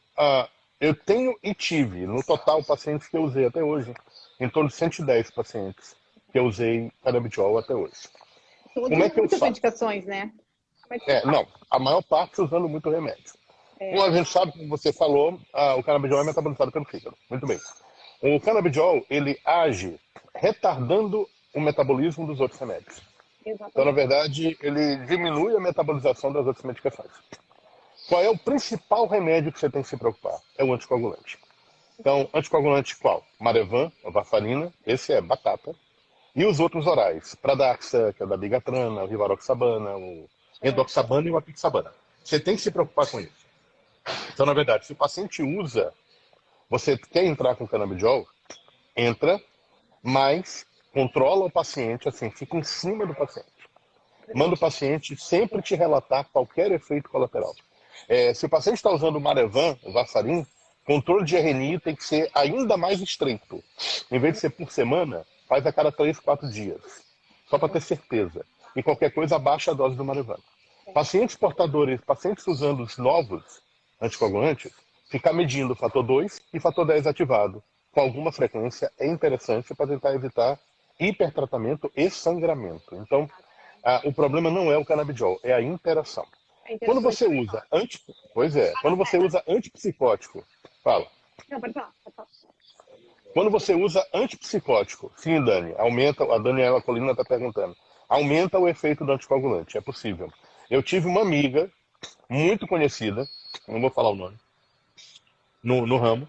[SPEAKER 1] e tive, no total, pacientes que eu usei até hoje, em torno de 110 pacientes que eu usei canabidiol até hoje. Como é que eu
[SPEAKER 2] muitas
[SPEAKER 1] faço?
[SPEAKER 2] medicações, né? Como é que você faz?
[SPEAKER 1] Não, a maior parte usando muito remédio. Como a gente sabe, como você falou, o canabidiol é metabolizado pelo fígado. Muito bem. O canabidiol, ele age retardando o metabolismo dos outros remédios. Então, na
[SPEAKER 2] Exatamente.
[SPEAKER 1] verdade, ele diminui a metabolização das outras medicações. Qual é o principal remédio que você tem que se preocupar? É o anticoagulante. Então, anticoagulante qual? Marevan, a varfarina, esse é batata. E os outros orais, Pradaxa, que é da bigatrana, o rivaroxabana, o endoxabana e o apixabana. Você tem que se preocupar com isso. Então, na verdade, se o paciente usa, você quer entrar com canabidiol, entra, mas controla o paciente, assim, fica em cima do paciente. Manda o paciente sempre te relatar qualquer efeito colateral. Se o paciente está usando o Marevan, o Varfarin, controle de RNI tem que ser ainda mais estreito. Em vez de ser por semana, faz a cada 3, 4 dias. Só para ter certeza. E qualquer coisa, abaixa a dose do Marevan. Pacientes portadores, pacientes usando os novos anticoagulantes, ficar medindo o fator 2 e fator 10 ativado com alguma frequência é interessante para tentar evitar hipertratamento e sangramento. Então, o problema não é o canabidiol, é a interação. Quando você usa quando você usa antipsicótico, fala.
[SPEAKER 2] Não, pode falar, pode falar.
[SPEAKER 1] Quando você usa antipsicótico, sim, Dani, a Daniela Colina está perguntando, aumenta o efeito do anticoagulante, é possível. Eu tive uma amiga muito conhecida, não vou falar o nome, no ramo,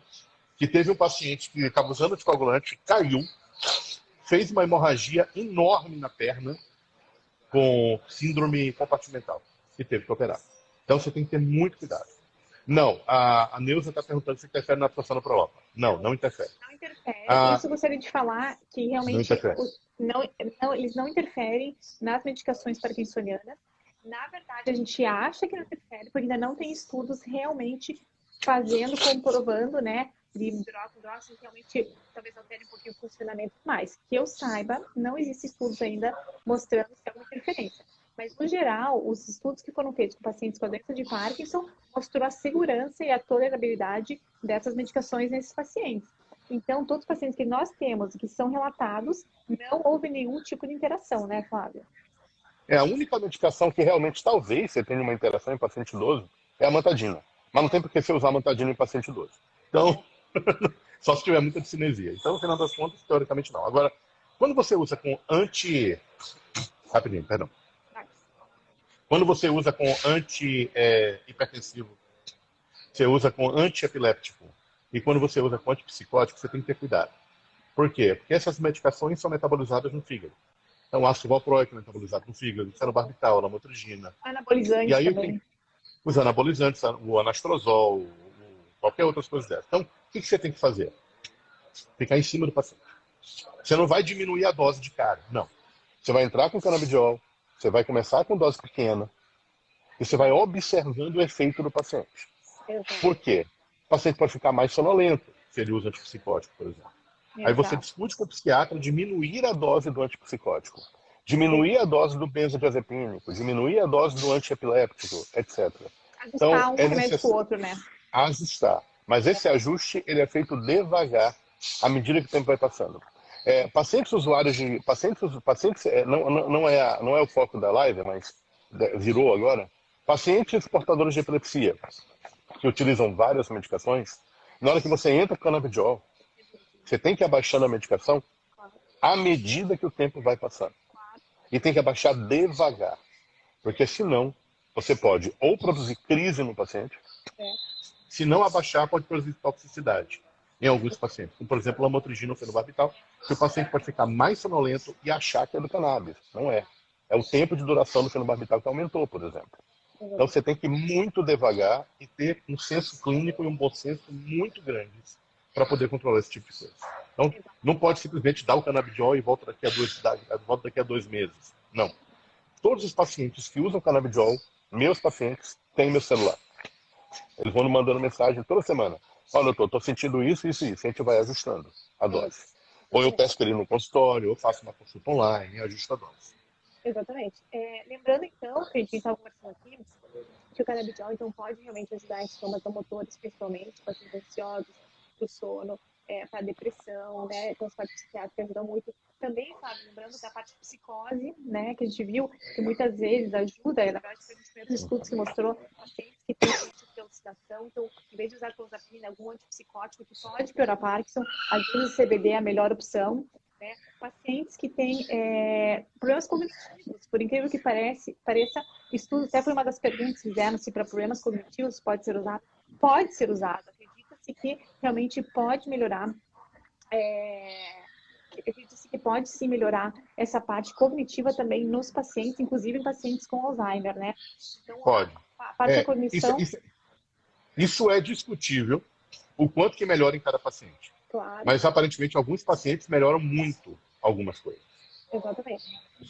[SPEAKER 1] que teve um paciente que estava usando anticoagulante, caiu, fez uma hemorragia enorme na perna, com síndrome compartimental, e teve que operar. Então você tem que ter muito cuidado. Não, a Neuza está perguntando se interfere na atuação da prova. Não, não interfere.
[SPEAKER 2] Não interfere.
[SPEAKER 1] Ah,
[SPEAKER 2] Isso eu gostaria de falar que
[SPEAKER 1] não
[SPEAKER 2] realmente
[SPEAKER 1] interfere.
[SPEAKER 2] eles não interferem nas medicações parkinsonianas. Na verdade, a gente acha que não interfere, porque ainda não tem estudos realmente comprovando, né, de drogas realmente talvez alterem um pouquinho o funcionamento mais. Que eu saiba, não existe estudos ainda mostrando se há alguma interferência. Mas, no geral, os estudos que foram feitos com pacientes com a doença de Parkinson mostrou a segurança e a tolerabilidade dessas medicações nesses pacientes. Então, todos os pacientes que nós temos, que são relatados, não houve nenhum tipo de interação, né, Flávia?
[SPEAKER 1] A única medicação que realmente talvez você tenha uma interação em paciente idoso é a mantadina. Mas não tem por que você usar a mantadina em paciente idoso. Então, só se tiver muita discinesia. Então, no final das contas, teoricamente não. Agora, quando você usa com Rapidinho, perdão. Quando você usa com anti-hipertensivo, você usa com antiepiléptico, e quando você usa com antipsicótico, você tem que ter cuidado. Por quê? Porque essas medicações são metabolizadas no fígado. Então, ácido valproico é metabolizado no fígado, fenobarbital, lamotrigina.
[SPEAKER 2] Anabolizante
[SPEAKER 1] E aí,
[SPEAKER 2] também.
[SPEAKER 1] os anabolizantes, o anastrozol, qualquer outras coisas dessas. Então, o que você tem que fazer? Ficar em cima do paciente. Você não vai diminuir a dose de cara, não. Você vai entrar com canabidiol, Você vai começar com dose pequena e você vai observando o efeito do paciente. Por quê? O paciente pode ficar mais sonolento se ele usa antipsicótico, por exemplo. Aí você discute com o psiquiatra diminuir a dose do antipsicótico, diminuir a dose do benzodiazepínico, diminuir a dose do antiepiléptico, etc. Então,
[SPEAKER 2] Ajustar um remédio com o outro, né?
[SPEAKER 1] Ajustar. Mas esse ajuste ele é feito devagar, à medida que o tempo vai passando. Pacientes usuários de... Pacientes não é o foco da live, mas virou agora. Pacientes portadores de epilepsia, que utilizam várias medicações, na hora que você entra com canabidiol, você tem que abaixar a medicação à medida que o tempo vai passando. E tem que abaixar devagar. Porque senão, você pode ou produzir crise no paciente, se não abaixar, pode produzir toxicidade em alguns pacientes. Como, por exemplo, lamotrigina ou fenobarbital, que o paciente pode ficar mais sonolento e achar que é do cannabis. Não é. É o tempo de duração do fenobarbital que aumentou, por exemplo. Então você tem que ir muito devagar e ter um senso clínico e um bom senso muito grandes para poder controlar esse tipo de coisa. Então, não pode simplesmente dar o canabidiol e volta daqui a 2 meses. Não. Todos os pacientes que usam canabidiol, meus pacientes, têm meu celular. Eles vão me mandando mensagem toda semana. Olha, doutor, estou sentindo isso, isso e isso. A gente vai ajustando a dose. Ou eu peço para ele no consultório, ou faço uma consulta online e ajusto a dose.
[SPEAKER 2] Exatamente. Lembrando, então, que a gente estava conversando aqui, que o canabidiol, então, pode realmente ajudar em sintomas motores, principalmente, pacientes ansiosos, para o sono, para a depressão, né? Então, os partes psiquiátricos ajudam muito. Também, sabe, lembrando da parte de psicose, né? Que a gente viu que muitas vezes ajuda, na verdade, foi um dos primeiros estudos que mostrou pacientes que têm de alucinação, então, em vez de usar clozapina, algum antipsicótico que pode piorar Parkinson, às vezes o CBD é a melhor opção. Né? Pacientes que têm problemas cognitivos, por incrível que pareça, estudo, até foi uma das perguntas que fizeram se para problemas cognitivos pode ser usado. Pode ser usado, acredita-se que realmente pode melhorar, acredita-se que pode sim melhorar essa parte cognitiva também nos pacientes, inclusive em pacientes com Alzheimer, né? Então,
[SPEAKER 1] Pode.
[SPEAKER 2] a parte da cognição...
[SPEAKER 1] Isso é discutível, o quanto que melhora em cada paciente.
[SPEAKER 2] Claro.
[SPEAKER 1] Mas, aparentemente, alguns pacientes melhoram muito algumas coisas.
[SPEAKER 2] Exatamente.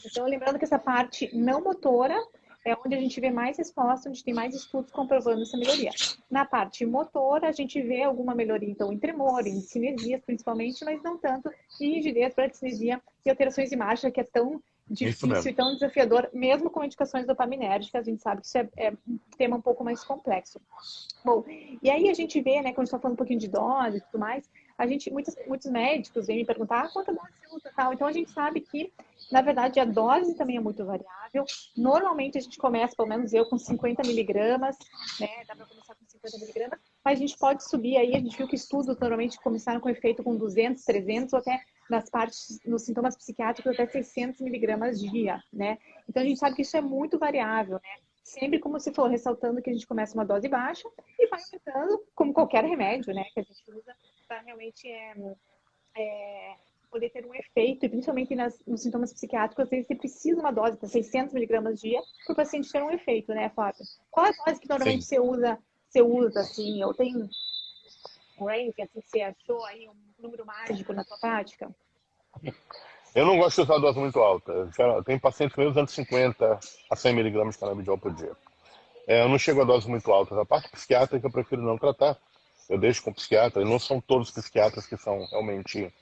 [SPEAKER 2] Então, lembrando que essa parte não motora é onde a gente vê mais resposta, onde tem mais estudos comprovando essa melhoria. Na parte motora, a gente vê alguma melhoria, então, em tremor, em cinesias, principalmente, mas não tanto em rigidez, bradicinesia e alterações de marcha, que é tão difícil e tão desafiador, mesmo com indicações dopaminérgicas. A gente sabe que isso é um tema um pouco mais complexo. Bom, e aí a gente vê, né, quando a gente está falando um pouquinho de dose e tudo mais, muitos médicos vêm me perguntar quanta dose você usa e tal. Então a gente sabe que, na verdade, a dose também é muito variável. Normalmente a gente começa, pelo menos eu, com 50 miligramas, né? Dá para começar com 50 miligramas, mas a gente pode subir aí. A gente viu que estudos normalmente começaram com efeito com 200, 300 ou até nos sintomas psiquiátricos até 600 miligramas dia, né? Então a gente sabe que isso é muito variável, né? Sempre, como você falou, ressaltando que a gente começa uma dose baixa e vai aumentando, como qualquer remédio, né? Que a gente usa para realmente poder ter um efeito, e principalmente nos sintomas psiquiátricos, às vezes você precisa de uma dose de 600 miligramas dia para o paciente ter um efeito, né, Fábio? Qual é a dose que normalmente você usa, assim, ou tem um range, assim, que você achou aí, um número mágico na sua prática?
[SPEAKER 1] Eu não gosto de usar dose muito alta. Tem pacientes meus usando 50 a 100 miligramas de canabidiol por dia. Eu não chego a doses muito altas. A parte psiquiátrica eu prefiro não tratar. Eu deixo com o psiquiatra. E não são todos os psiquiatras que são realmente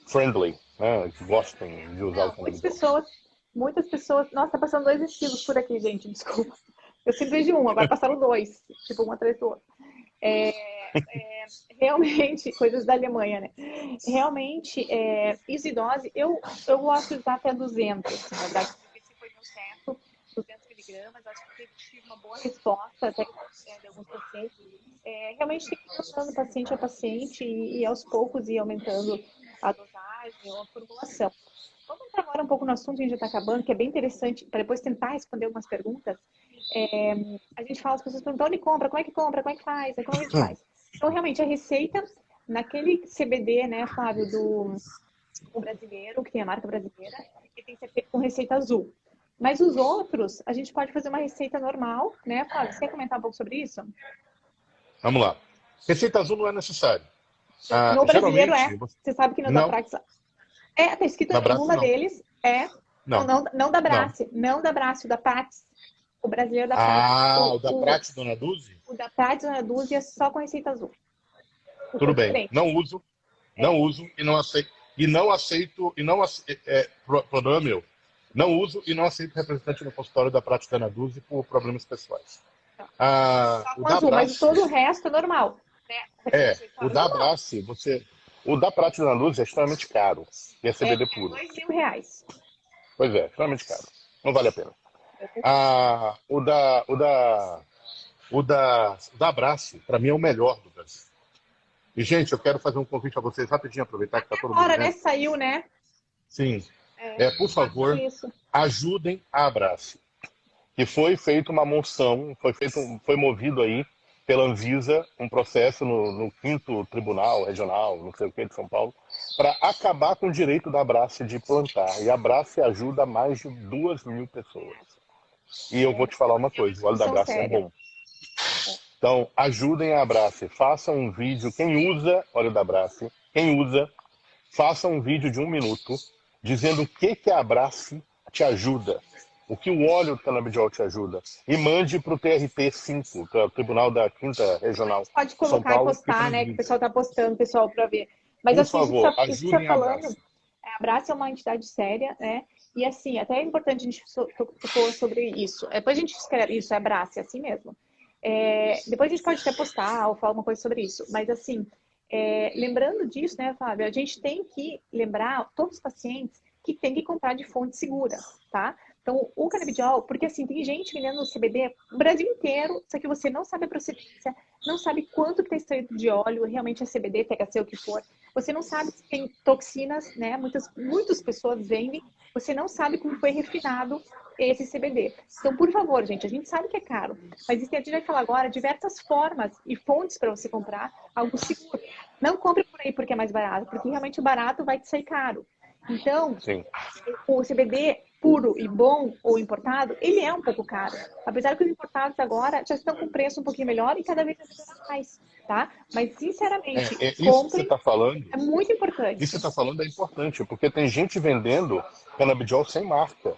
[SPEAKER 1] friendly, né? Que gostam de usar o canabidiol.
[SPEAKER 2] Muitas pessoas... Nossa, tá passando 2 estilos por aqui, gente. Desculpa. Eu sempre vejo um, agora passaram 2. Tipo, um atrás do outro. Realmente, coisas da Alemanha, né? Realmente, isidose, eu gosto de usar até 200, na verdade, esse foi meu certo, 200 miligramas, acho que tive uma boa resposta até de alguns pacientes. Realmente tem que ir aumentando paciente a paciente e aos poucos ir aumentando a dosagem ou a formulação. Vamos entrar agora um pouco no assunto, a gente já está acabando, que é bem interessante, para depois tentar responder algumas perguntas. A gente fala, as pessoas perguntam, onde compra, como é que faz, como a gente faz? Então, realmente, a receita, naquele CBD, né, Flávio, do brasileiro, que tem a marca brasileira, que tem que ser feito com receita azul. Mas os outros, a gente pode fazer uma receita normal, né, Flávio? Você quer comentar um pouco sobre isso?
[SPEAKER 1] Vamos lá. Receita azul não é necessário.
[SPEAKER 2] No brasileiro Você sabe que no da Praxis... Tá escrito
[SPEAKER 1] na
[SPEAKER 2] em uma
[SPEAKER 1] não.
[SPEAKER 2] deles, Não,
[SPEAKER 1] Não,
[SPEAKER 2] não da
[SPEAKER 1] não.
[SPEAKER 2] Brassi, não da Brassi, o da Prats. O brasileiro da Prats.
[SPEAKER 1] Ah, o da Prate Dona Dulce?
[SPEAKER 2] O da Prats, Dona Dúzia, é só com receita azul. O
[SPEAKER 1] Tudo bem.
[SPEAKER 2] concorrente.
[SPEAKER 1] Não uso, não uso e não aceito. Problema meu. Não uso e não aceito representante no consultório da Prate Dona Dulce por problemas pessoais.
[SPEAKER 2] Só
[SPEAKER 1] O
[SPEAKER 2] com
[SPEAKER 1] da
[SPEAKER 2] azul, mas
[SPEAKER 1] Brassi,
[SPEAKER 2] todo o resto é normal. Né?
[SPEAKER 1] o da Brassi, o da Prate Dona Dulce é extremamente caro. E é
[SPEAKER 2] É
[SPEAKER 1] CBD puro.
[SPEAKER 2] R$ 2.000.
[SPEAKER 1] Pois é, extremamente caro. Não vale a pena. O da Brassi, para mim, é o melhor do Brasil. E, gente, eu quero fazer um convite a vocês rapidinho, aproveitar que está todo mundo
[SPEAKER 2] Agora, né?
[SPEAKER 1] vendo.
[SPEAKER 2] Saiu, né?
[SPEAKER 1] Sim. Por
[SPEAKER 2] Façam
[SPEAKER 1] favor,
[SPEAKER 2] isso.
[SPEAKER 1] ajudem a Abrace. Que foi feita uma moção, foi movido aí pela Anvisa um processo no 5º Tribunal Regional, não sei o que, de São Paulo, para acabar com o direito da Abrace de plantar. E a Abrace ajuda mais de 2.000 pessoas. E eu vou te falar uma coisa, o óleo da
[SPEAKER 2] Discussão
[SPEAKER 1] Abrace é
[SPEAKER 2] séria.
[SPEAKER 1] bom. Então, ajudem a Abrace, façam um vídeo, quem usa óleo da Abrace, quem usa, faça um vídeo de 1 minuto dizendo o que a Abrace te ajuda, o que o óleo do canabidiol te ajuda, e mande para o TRT5, que é o Tribunal da 5ª Regional
[SPEAKER 2] Pode
[SPEAKER 1] de São
[SPEAKER 2] colocar e
[SPEAKER 1] Paulo, e para
[SPEAKER 2] postar,
[SPEAKER 1] a
[SPEAKER 2] né? Que o
[SPEAKER 1] Anvisa.
[SPEAKER 2] pessoal está postando, pessoal, para ver. Mas
[SPEAKER 1] Por
[SPEAKER 2] assim,
[SPEAKER 1] favor,
[SPEAKER 2] isso que está
[SPEAKER 1] ajudem a
[SPEAKER 2] falando,
[SPEAKER 1] Abrace.
[SPEAKER 2] a Abraço é uma entidade séria, né? E assim, até é importante a gente tocou sobre isso. Depois a gente escreve isso, é Abraço, é assim mesmo. Depois a gente pode até postar ou falar uma coisa sobre isso. Mas assim, lembrando disso, né, Fábio, a gente tem que lembrar todos os pacientes que tem que comprar de fonte segura, tá? Então, o canabidiol, porque assim, tem gente vendendo CBD no Brasil inteiro, só que você não sabe a procedência, não sabe quanto que está extraído de óleo, realmente é CBD, THC, o que for. Você não sabe se tem toxinas, né? Muitas pessoas vendem, você não sabe como foi refinado esse CBD. Então, por favor, gente, a gente sabe que é caro, mas a gente vai falar agora diversas formas e fontes para você comprar algo seguro. Não compre por aí porque é mais barato, porque realmente o barato vai te sair caro. Então,
[SPEAKER 1] Sim.
[SPEAKER 2] o CBD puro e bom ou importado, ele é um pouco caro. Apesar que os importados agora já estão com preço um pouquinho melhor e cada vez vai melhorar mais, tá? Mas, sinceramente,
[SPEAKER 1] Isso que você
[SPEAKER 2] comprem,
[SPEAKER 1] está falando,
[SPEAKER 2] é muito
[SPEAKER 1] isso que
[SPEAKER 2] importante.
[SPEAKER 1] você está falando é importante, porque tem gente vendendo canabidiol sem marca,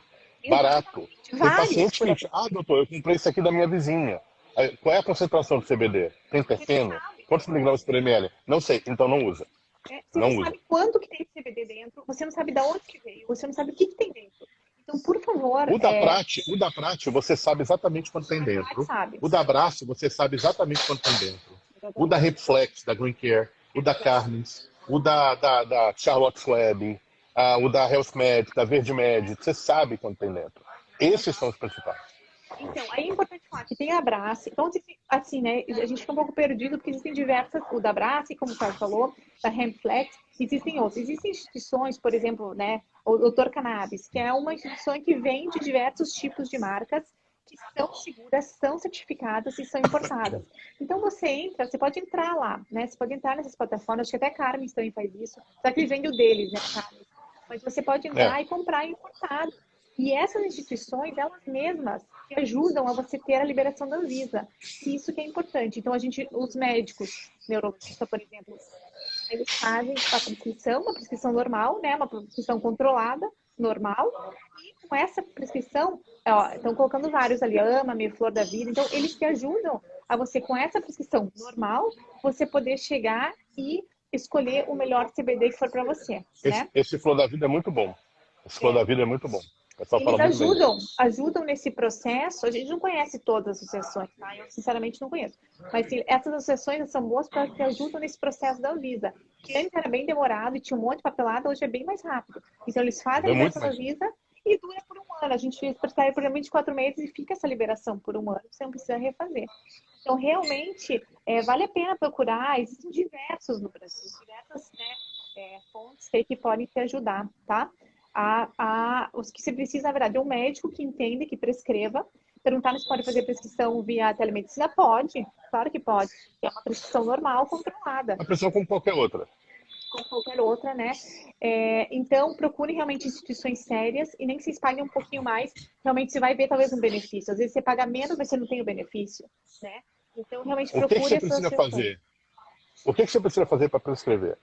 [SPEAKER 1] barato.
[SPEAKER 2] Exatamente,
[SPEAKER 1] Tem
[SPEAKER 2] vários
[SPEAKER 1] paciente
[SPEAKER 2] por
[SPEAKER 1] que
[SPEAKER 2] aí.
[SPEAKER 1] diz, doutor, eu comprei isso aqui da minha vizinha. Aí, qual é a concentração de CBD? Tem
[SPEAKER 2] Você não
[SPEAKER 1] terpeno?
[SPEAKER 2] sabe.
[SPEAKER 1] Quantos miligramas por ml? Não sei, então não usa.
[SPEAKER 2] Você não
[SPEAKER 1] Não usa.
[SPEAKER 2] sabe quanto que tem de CBD dentro, você não sabe de onde que veio, você não sabe o que, que tem dentro. Então, por favor,
[SPEAKER 1] O da Prate, você sabe exatamente quanto tem dentro.
[SPEAKER 2] sabe.
[SPEAKER 1] O da Braço, você sabe exatamente quanto tem dentro. O da Reflex, da Green Care, o da Carnes, o da Charlotte's Web, o da Health Med, da Verde Med, você sabe quanto tem dentro. Esses são os principais.
[SPEAKER 2] Então, aí é importante falar que tem a Abrace. Então, assim, né, a gente fica um pouco perdido porque existem diversas, o da Abrace, como o Carlos falou, da Hempflex, existem outros. Existem instituições, por exemplo, né, o Dr. Cannabis, que é uma instituição que vende diversos tipos de marcas que são seguras, são certificadas e são importadas. Então, você pode entrar lá, né, você pode entrar nessas plataformas, acho que até a Carmen também faz isso, só que eles vendem o deles, né, Carmen? Mas você pode
[SPEAKER 1] É,
[SPEAKER 2] entrar e comprar importado. E essas instituições, elas mesmas, te ajudam a você ter a liberação da Anvisa. Isso que é importante. Então, os médicos, neurologista, por exemplo, eles fazem uma prescrição normal, né? Uma prescrição controlada, normal. E com essa prescrição, estão colocando vários ali, Ama-me, Flor da Vida. Então, eles te ajudam a você, com essa prescrição normal, você poder chegar e escolher o melhor CBD que for para você,
[SPEAKER 1] esse,
[SPEAKER 2] né?
[SPEAKER 1] esse Flor da Vida é muito bom. Esse Flor da Vida é muito bom. O pessoal
[SPEAKER 2] Eles
[SPEAKER 1] fala muito bem dele.
[SPEAKER 2] ajudam nesse processo. A gente não conhece todas as associações, tá? Eu, sinceramente, não conheço. Mas sim, essas associações são boas para que ajudam nesse processo da Anvisa, que antes era bem demorado e tinha um monte de papelada, hoje é bem mais rápido. Então, eles fazem a
[SPEAKER 1] É muito
[SPEAKER 2] liberação da
[SPEAKER 1] mais.
[SPEAKER 2] Anvisa e dura por um ano. A gente prescreve por 24 meses e fica essa liberação por um ano. Você não precisa refazer. Então, realmente, vale a pena procurar. Existem diversos no Brasil, diversas, né, fontes aí que podem te ajudar, tá? Os que você precisa, na verdade, é um médico que entenda, que prescreva. Perguntar se pode fazer prescrição via telemedicina? Pode, claro que pode. É uma prescrição normal, controlada,
[SPEAKER 1] A pressão como qualquer outra.
[SPEAKER 2] como qualquer outra, né? Então, procure realmente instituições sérias e nem que vocês paguem um pouquinho mais, realmente você vai ver talvez um benefício. Às vezes você paga menos, mas você não tem o benefício, né? Então, realmente
[SPEAKER 1] O que
[SPEAKER 2] procure
[SPEAKER 1] você
[SPEAKER 2] essas
[SPEAKER 1] precisa
[SPEAKER 2] associações.
[SPEAKER 1] fazer? O que você precisa fazer para prescrever?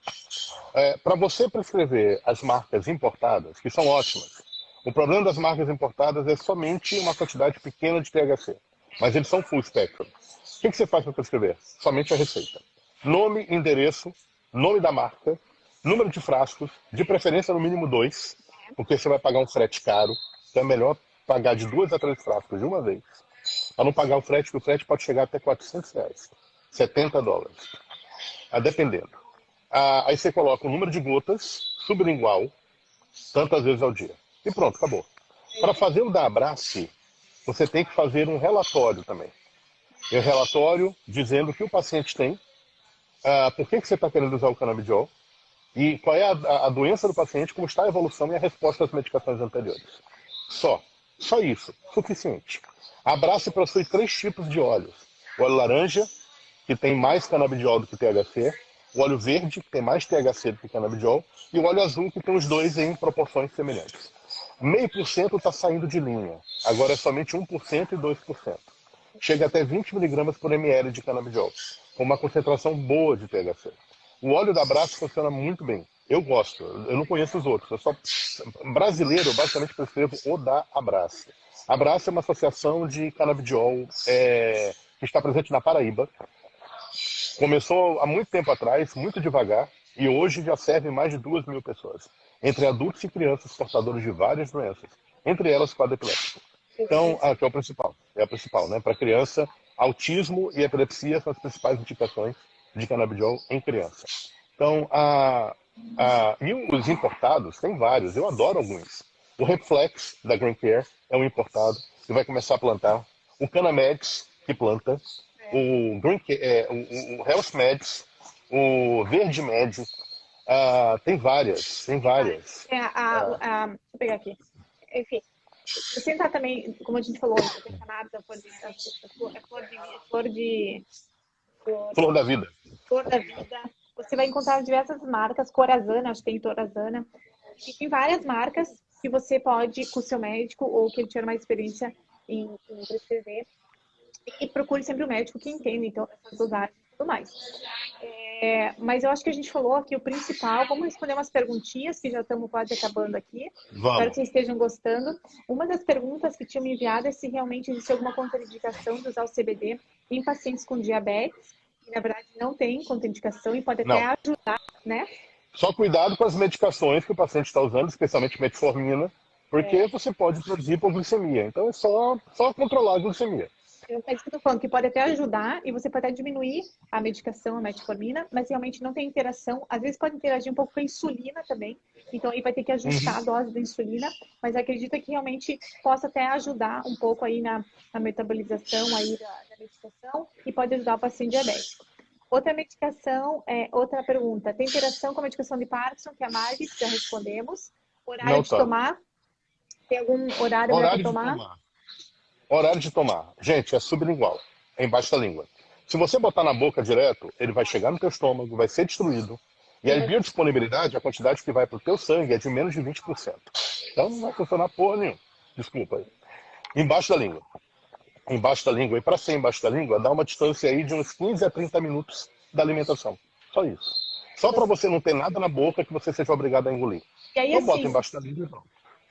[SPEAKER 1] Para você prescrever as marcas importadas, que são ótimas, O problema das marcas importadas é somente uma quantidade pequena de THC, mas eles são full spectrum. O que você faz para prescrever? Somente a receita. Nome, endereço, nome da marca, número de frascos, de preferência no mínimo 2, porque você vai pagar um frete caro, então é melhor pagar de 2 a 3 frascos de uma vez, para não pagar o frete, que o frete pode chegar até R$400, $70, dependendo. Aí você coloca o número de gotas, sublingual, tantas vezes ao dia. E pronto, acabou. Para fazer o da Abrace, você tem que fazer um relatório também. E um relatório dizendo o que o paciente tem, por que você está querendo usar o canabidiol, e qual é a doença do paciente, como está a evolução e a resposta às medicações anteriores. Só isso, suficiente. A Abrace possui 3 tipos de óleos. O óleo laranja, que tem mais canabidiol do que THC, o óleo verde, que tem mais THC do que canabidiol, e o óleo azul, que tem os dois em proporções semelhantes. 0,5% está saindo de linha, agora é somente 1% e 2%. Chega até 20 miligramas por ml de canabidiol, com uma concentração boa de THC. O óleo da Abrace funciona muito bem. Eu gosto, eu não conheço os outros. Eu só brasileiro, eu basicamente prescrevo o da Abrace. A Abrace é uma associação de canabidiol que está presente na Paraíba. Começou há muito tempo atrás, muito devagar, e hoje já serve mais de 2.000 pessoas, entre adultos e crianças portadores de várias doenças, entre elas quadro epiléptico. Então, que é o principal, né? Para criança, autismo e epilepsia são as principais indicações de canabidiol em criança. Então, e os importados, tem vários, eu adoro alguns. O Reflex, da Green Care, é um importado, que vai começar a plantar. O Canamex, que planta. O Health Meds, o Verde Med, tem várias.
[SPEAKER 2] Deixa eu pegar aqui. Enfim, você tentar também, como a gente falou, tem cannabis,
[SPEAKER 1] Flor da vida.
[SPEAKER 2] flor da vida. Você vai encontrar diversas marcas, Corazana, acho que tem Torazana. E tem várias marcas que você pode, com o seu médico, ou que ele tiver mais experiência em prescrever, e procure sempre o médico que entende, então, essas dosagens e tudo mais. Mas eu acho que a gente falou aqui o principal. Vamos responder umas perguntinhas que já estamos quase acabando aqui.
[SPEAKER 1] Vamos.
[SPEAKER 2] Espero que vocês estejam gostando. Uma das perguntas que tinham me enviado é se realmente existe alguma contraindicação de usar o CBD em pacientes com diabetes. E, na verdade, não tem contraindicação e pode até ajudar, né?
[SPEAKER 1] Só cuidado com as medicações que o paciente está usando, especialmente metformina, porque você pode produzir hipoglicemia. Então é só controlar a glicemia.
[SPEAKER 2] É isso que eu estou falando, que pode até ajudar e você pode até diminuir a medicação, a metformina, mas realmente não tem interação. Às vezes pode interagir um pouco com a insulina também, então aí vai ter que ajustar a dose da insulina, mas acredita que realmente possa até ajudar um pouco aí na metabolização aí da medicação e pode ajudar o paciente diabético. Outra medicação, outra pergunta, tem interação com a medicação de Parkinson, que é a Margit, já respondemos. Horário de tomar? Tem algum horário para tomar?
[SPEAKER 1] Horário de tomar. Gente, é sublingual. É embaixo da língua. Se você botar na boca direto, ele vai chegar no teu estômago, vai ser destruído. E a biodisponibilidade, a quantidade que vai para o teu sangue é de menos de 20%. Então não vai funcionar porra nenhuma. Desculpa aí. Embaixo da língua. Embaixo da língua. E para ser embaixo da língua, dá uma distância aí de uns 15 a 30 minutos da alimentação. Só isso. Só para você não ter nada na boca que você seja obrigado a engolir.
[SPEAKER 2] E aí,
[SPEAKER 1] então bota embaixo da língua e pronto.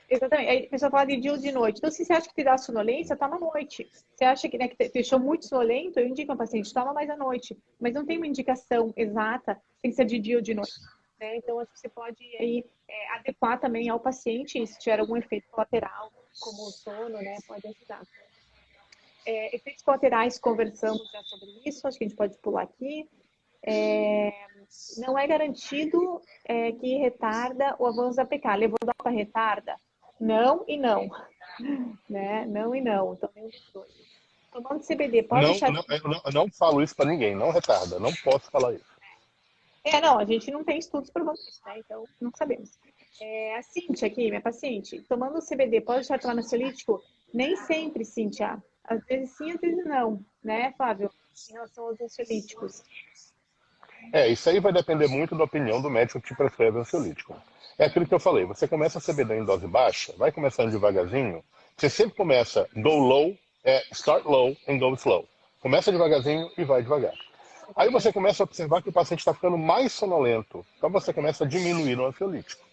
[SPEAKER 2] Exatamente. Aí a pessoa fala de dia ou de noite. Então, se você acha que te dá sonolência, toma à noite. Você acha que, que te deixou muito sonolento, eu indico ao paciente, toma mais à noite. Mas não tem uma indicação exata, tem que ser de dia ou de noite. Né? Então, acho que você pode aí, adequar também ao paciente, se tiver algum efeito colateral, como o sono, né? Pode ajudar. Efeitos colaterais, conversamos já sobre isso, acho que a gente pode pular aqui. Não é garantido que retarda o avanço da PK. Levodopa retarda? Não e não. Né? Não e não. Então, nenhum dos dois. Tomando CBD, pode deixar...
[SPEAKER 1] Eu não falo isso para ninguém, não retarda, não posso falar isso.
[SPEAKER 2] Não, a gente não tem estudos provando isso, né? Então não sabemos. A Cíntia aqui, minha paciente, tomando CBD, pode deixar tomar ansiolítico? Nem sempre, Cíntia. Às vezes sim, às vezes não, né, Flávio? Em relação aos ansiolíticos.
[SPEAKER 1] Isso aí vai depender muito da opinião do médico que te prescreve ansiolítico. É aquilo que eu falei, você começa a CBD em dose baixa, vai começando devagarzinho, você sempre começa go low, start low and go slow. Começa devagarzinho e vai devagar. Aí você começa a observar que o paciente está ficando mais sonolento, então você começa a diminuir o ansiolítico.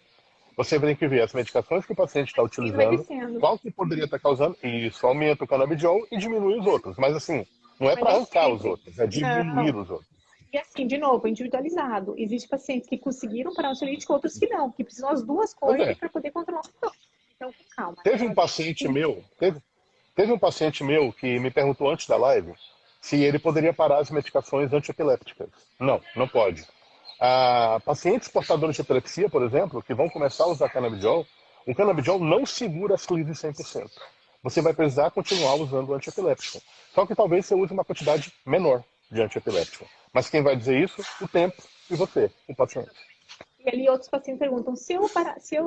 [SPEAKER 1] você tem que ver as medicações que o paciente está
[SPEAKER 2] E vai
[SPEAKER 1] utilizando,
[SPEAKER 2] descendo.
[SPEAKER 1] qual que poderia estar causando, e isso aumenta o canabidiol e diminui os outros. Mas assim, não é
[SPEAKER 2] Mas
[SPEAKER 1] para
[SPEAKER 2] nem
[SPEAKER 1] arrancar os
[SPEAKER 2] sempre.
[SPEAKER 1] outros, é diminuir
[SPEAKER 2] Não.
[SPEAKER 1] os outros.
[SPEAKER 2] E assim, de novo, individualizado. Existem pacientes que conseguiram parar o ansiolítico, outros que não, que precisam as duas
[SPEAKER 1] Pois
[SPEAKER 2] coisas
[SPEAKER 1] é,
[SPEAKER 2] para poder controlar o sintoma. Então, com calma.
[SPEAKER 1] teve um paciente meu, teve um paciente meu que me perguntou antes da live se ele poderia parar as medicações antiepilépticas. Não, não pode. Pacientes portadores de epilepsia, por exemplo, que vão começar a usar canabidiol, o canabidiol não segura as crises 100%. Você vai precisar continuar usando o antiepilético. Só que talvez você use uma quantidade menor de antiepilético. Mas quem vai dizer isso? O tempo e você, o paciente.
[SPEAKER 2] E ali outros pacientes perguntam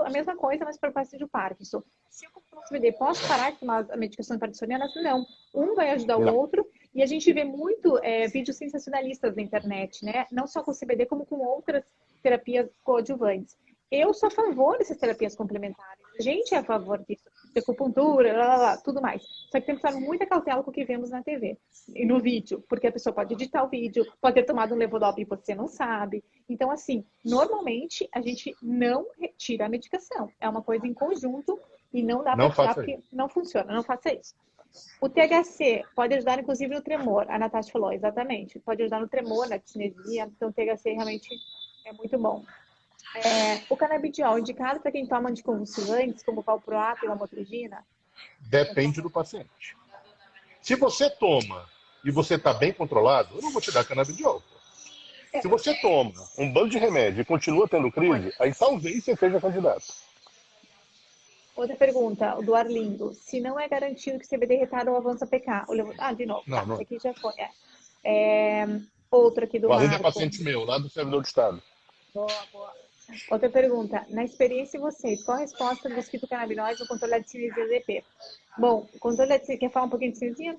[SPEAKER 2] a mesma coisa, mas para o paciente de Parkinson. Se eu comprar um CBD, posso parar de tomar a medicação parkinsoniana? Não. Um vai ajudar o
[SPEAKER 1] Não,
[SPEAKER 2] outro. E a gente vê muito vídeos sensacionalistas na internet, né? Não só com CBD, como com outras terapias coadjuvantes. Eu sou a favor dessas terapias complementares. A gente é a favor disso. De acupuntura, tudo mais. Só que tem que tomar muita cautela com o que vemos na TV e no vídeo, porque a pessoa pode editar o vídeo, pode ter tomado um levodopa e você não sabe. Então, assim, normalmente a gente não retira a medicação. É uma coisa em conjunto e não dá para
[SPEAKER 1] não
[SPEAKER 2] tirar
[SPEAKER 1] faça
[SPEAKER 2] porque
[SPEAKER 1] isso.
[SPEAKER 2] não funciona. Não faça isso. O THC pode ajudar, inclusive, no tremor. A Natasha falou, exatamente. Pode ajudar no tremor, na discinesia. Então, o THC realmente é muito bom. O canabidiol, indicado para quem toma anticonvulsivantes, como valproato e lamotrigina.
[SPEAKER 1] Depende do paciente. Se você toma e você está bem controlado, eu não vou te dar canabidiol. Se você toma um bando de remédio e continua tendo crise, aí talvez você seja candidato.
[SPEAKER 2] Outra pergunta, do Arlindo. Se não é garantido que o CBD retarda ou avança PK? De novo,
[SPEAKER 1] Não,
[SPEAKER 2] tá.
[SPEAKER 1] não
[SPEAKER 2] Esse
[SPEAKER 1] é.
[SPEAKER 2] aqui já foi. Outro aqui do
[SPEAKER 1] O Arlindo é
[SPEAKER 2] Marco.
[SPEAKER 1] paciente meu, lá do servidor do Estado.
[SPEAKER 2] Boa, boa. Outra pergunta. Na experiência de vocês, qual a resposta dos fitocannabinoides no controle da discinesia DP? Bom, o controle da discinesia, quer falar um pouquinho de discinesia?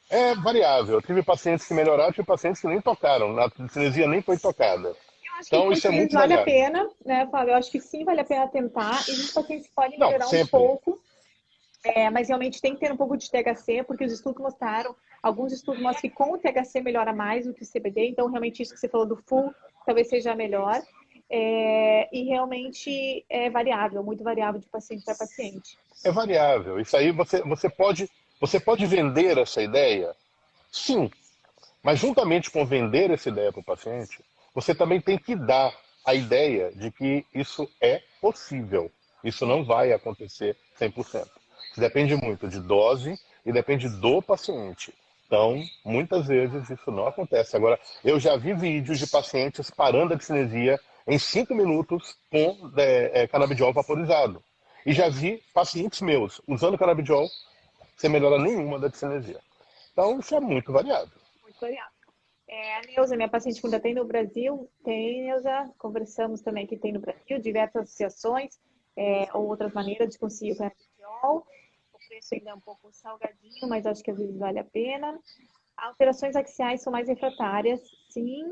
[SPEAKER 1] É variável. Eu tive pacientes que melhoraram, tive pacientes que nem tocaram. A cinesia nem foi tocada.
[SPEAKER 2] Eu acho que
[SPEAKER 1] Então,
[SPEAKER 2] com
[SPEAKER 1] isso é
[SPEAKER 2] esses
[SPEAKER 1] muito
[SPEAKER 2] vale a
[SPEAKER 1] variável.
[SPEAKER 2] pena, né, Fábio? Eu acho que sim, vale a pena tentar. Existem pacientes que podem
[SPEAKER 1] Não,
[SPEAKER 2] melhorar um
[SPEAKER 1] sempre.
[SPEAKER 2] pouco, mas realmente tem que ter um pouco de THC, porque os estudos mostraram, alguns estudos mostram que com o THC melhora mais do que o CBD, então realmente isso que você falou do full talvez seja melhor. E realmente é variável, muito variável de paciente para paciente.
[SPEAKER 1] É variável. Isso aí você pode vender essa ideia? Sim. Mas juntamente com vender essa ideia para o paciente, você também tem que dar a ideia de que isso é possível. Isso não vai acontecer 100%. Isso depende muito de dose e depende do paciente. Então, muitas vezes isso não acontece. Agora, eu já vi vídeos de pacientes parando a discinesia em 5 minutos com canabidiol vaporizado. E já vi pacientes meus usando canabidiol sem melhora nenhuma da discinesia. Então, isso é muito variável.
[SPEAKER 2] Muito variável. A Neuza, minha paciente que ainda tem no Brasil, tem, Neuza, conversamos também que tem no Brasil, diversas associações, ou outras maneiras de conseguir o canabidiol. O preço ainda é um pouco salgadinho, mas acho que às vezes vale a pena. Alterações axiais são mais refratárias, sim.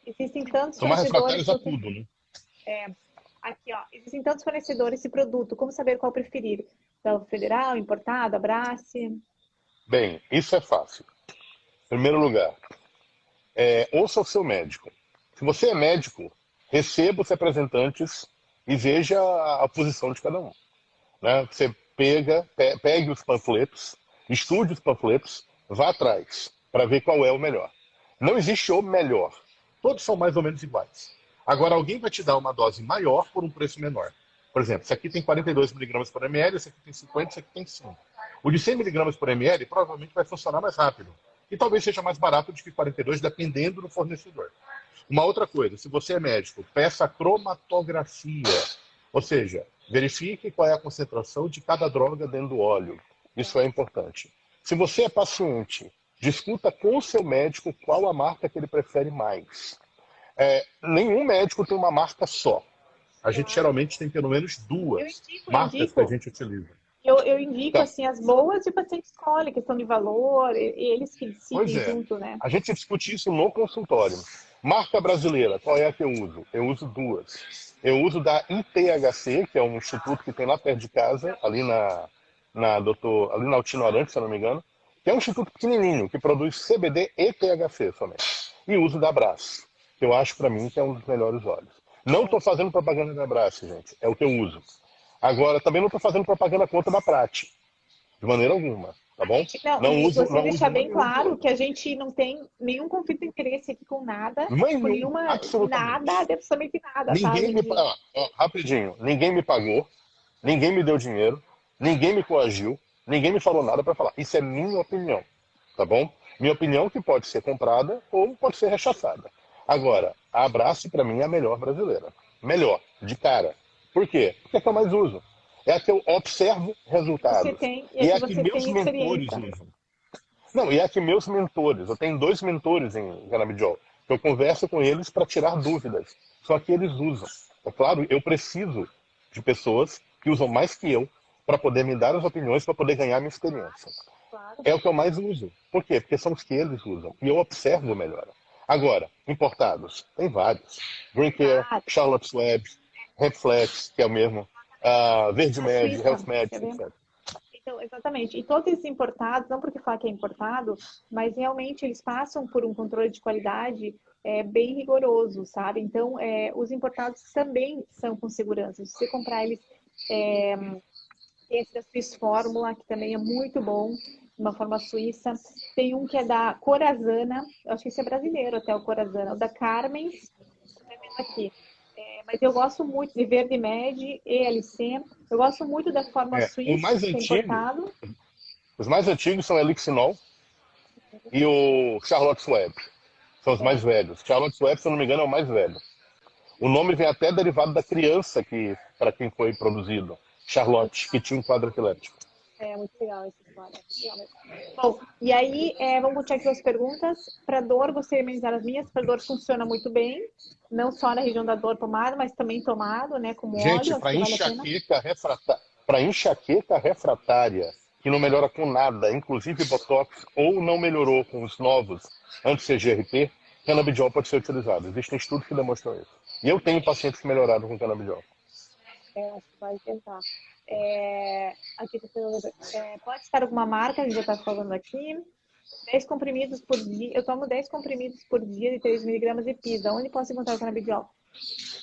[SPEAKER 2] Existem tantos
[SPEAKER 1] São mais
[SPEAKER 2] fornecedores.
[SPEAKER 1] refratários a tudo, né?
[SPEAKER 2] Aqui, ó, existem tantos fornecedores de produto, como saber qual preferir? Então, federal, importado, Abrace.
[SPEAKER 1] Bem, isso é fácil. Em primeiro lugar, ouça o seu médico. Se você é médico, receba os representantes e veja a posição de cada um. Né? Você pegue os panfletos, estude os panfletos, vá atrás para ver qual é o melhor. Não existe o melhor. Todos são mais ou menos iguais. Agora, alguém vai te dar uma dose maior por um preço menor. Por exemplo, esse aqui tem 42 miligramas por ml, esse aqui tem 50, esse aqui tem 5. O de 100 miligramas por ml provavelmente vai funcionar mais rápido. E talvez seja mais barato do que 42, dependendo do fornecedor. Uma outra coisa, se você é médico, peça cromatografia. Ou seja, verifique qual é a concentração de cada droga dentro do óleo. Isso é importante. Se você é paciente, discuta com o seu médico qual a marca que ele prefere mais. Nenhum médico tem uma marca só. A gente geralmente tem pelo menos
[SPEAKER 2] Eu
[SPEAKER 1] duas
[SPEAKER 2] indico, eu
[SPEAKER 1] marcas que a
[SPEAKER 2] indico.
[SPEAKER 1] gente utiliza.
[SPEAKER 2] Eu indico,
[SPEAKER 1] Então,
[SPEAKER 2] assim, as boas e o paciente escolhe, questão de valor, eles que
[SPEAKER 1] pois
[SPEAKER 2] decidem
[SPEAKER 1] é,
[SPEAKER 2] junto, né?
[SPEAKER 1] a gente discute isso no consultório. Marca brasileira, qual é a que eu uso? Eu uso duas. Eu uso da ITHC, que é um instituto que tem lá perto de casa, ali ali na Altino Arantes, se eu não me engano, que é um instituto pequenininho, que produz CBD e THC somente. E uso da Brás, que eu acho para mim que é um dos melhores óleos. Não estou fazendo propaganda da Abraço, gente. É o que eu uso. Agora, também não estou fazendo propaganda contra da Prate. De maneira alguma, tá bom?
[SPEAKER 2] Não,
[SPEAKER 1] Não
[SPEAKER 2] e
[SPEAKER 1] uso,
[SPEAKER 2] você
[SPEAKER 1] não uso
[SPEAKER 2] deixar bem
[SPEAKER 1] nenhum do
[SPEAKER 2] claro
[SPEAKER 1] outro.
[SPEAKER 2] que a gente não tem nenhum conflito de interesse aqui com nada, com
[SPEAKER 1] Nenhum,
[SPEAKER 2] nenhuma, nada,
[SPEAKER 1] absolutamente.
[SPEAKER 2] absolutamente nada, tá,
[SPEAKER 1] Ninguém me...
[SPEAKER 2] gente?
[SPEAKER 1] rapidinho. Ninguém me pagou. Ninguém me deu dinheiro. Ninguém me coagiu. Ninguém me falou nada para falar. Isso é minha opinião, tá bom? Minha opinião que pode ser comprada ou pode ser rechaçada. Agora, a Abraço para mim é a melhor brasileira. Melhor, de cara. Por quê? Porque é a que eu mais uso. É a que eu observo
[SPEAKER 2] Você
[SPEAKER 1] resultados.
[SPEAKER 2] tem, e
[SPEAKER 1] E é
[SPEAKER 2] aqui
[SPEAKER 1] a que
[SPEAKER 2] você
[SPEAKER 1] meus
[SPEAKER 2] tem
[SPEAKER 1] mentores
[SPEAKER 2] experiência.
[SPEAKER 1] usam. Não, e é que meus mentores, eu tenho 2 mentores em canabidiol, que eu converso com eles para tirar dúvidas. Só que eles usam. É claro, eu preciso de pessoas que usam mais que eu para poder me dar as opiniões, para poder ganhar minha experiência.
[SPEAKER 2] Claro.
[SPEAKER 1] É o que eu mais uso. Por quê? Porque são os que eles usam. E eu observo melhor. Agora, importados, tem vários. Green Care,
[SPEAKER 2] Claro.
[SPEAKER 1] Charlotte's Web, Reflex, que é o mesmo, Verde
[SPEAKER 2] Da
[SPEAKER 1] Med,
[SPEAKER 2] Suíça,
[SPEAKER 1] Health Med,
[SPEAKER 2] quer ver?
[SPEAKER 1] etc.
[SPEAKER 2] Então, exatamente. E todos esses importados, não porque falar que é importado, mas realmente eles passam por um controle de qualidade bem rigoroso, sabe? Então, os importados também são com segurança. Se você comprar eles, tem esse da Swiss Fórmula, que também é muito bom, de uma forma suíça. Tem um que é da Corazana, eu acho que esse é brasileiro até, o Corazana. O da Carmen, estou vendo aqui. Mas eu gosto muito de Verde Med, ELC. Eu gosto muito da forma
[SPEAKER 1] O
[SPEAKER 2] Swiss,
[SPEAKER 1] mais
[SPEAKER 2] que é
[SPEAKER 1] antigo,
[SPEAKER 2] importado.
[SPEAKER 1] os mais antigos são Elixinol e o Charlotte's Web. São os mais
[SPEAKER 2] É,
[SPEAKER 1] velhos. Charlotte's Web, se eu não me engano, é o mais velho. O nome vem até derivado da criança que, para quem foi produzido, Charlotte, que tinha um quadro epilético.
[SPEAKER 2] muito legal essa história. Muito legal mesmo. Bom, e aí, vamos continuar aqui as perguntas. Para dor, você amenizar as minhas. Para dor funciona muito bem. Não só na região da dor pomada, mas também tomado, né? Como óleo,
[SPEAKER 1] Gente,
[SPEAKER 2] acho que vale a pena.
[SPEAKER 1] para enxaqueca refratária, que não melhora com nada, inclusive Botox, ou não melhorou com os novos anti-CGRP, canabidiol pode ser utilizado. Existem estudos que demonstram isso. E eu tenho pacientes que melhoraram com canabidiol.
[SPEAKER 2] Acho que vale tentar. Aqui tá pode estar alguma marca, a gente já está falando aqui. 10 comprimidos por dia. Eu tomo 10 comprimidos por dia de 3 miligramas de pisa. Onde posso encontrar o canabidiol?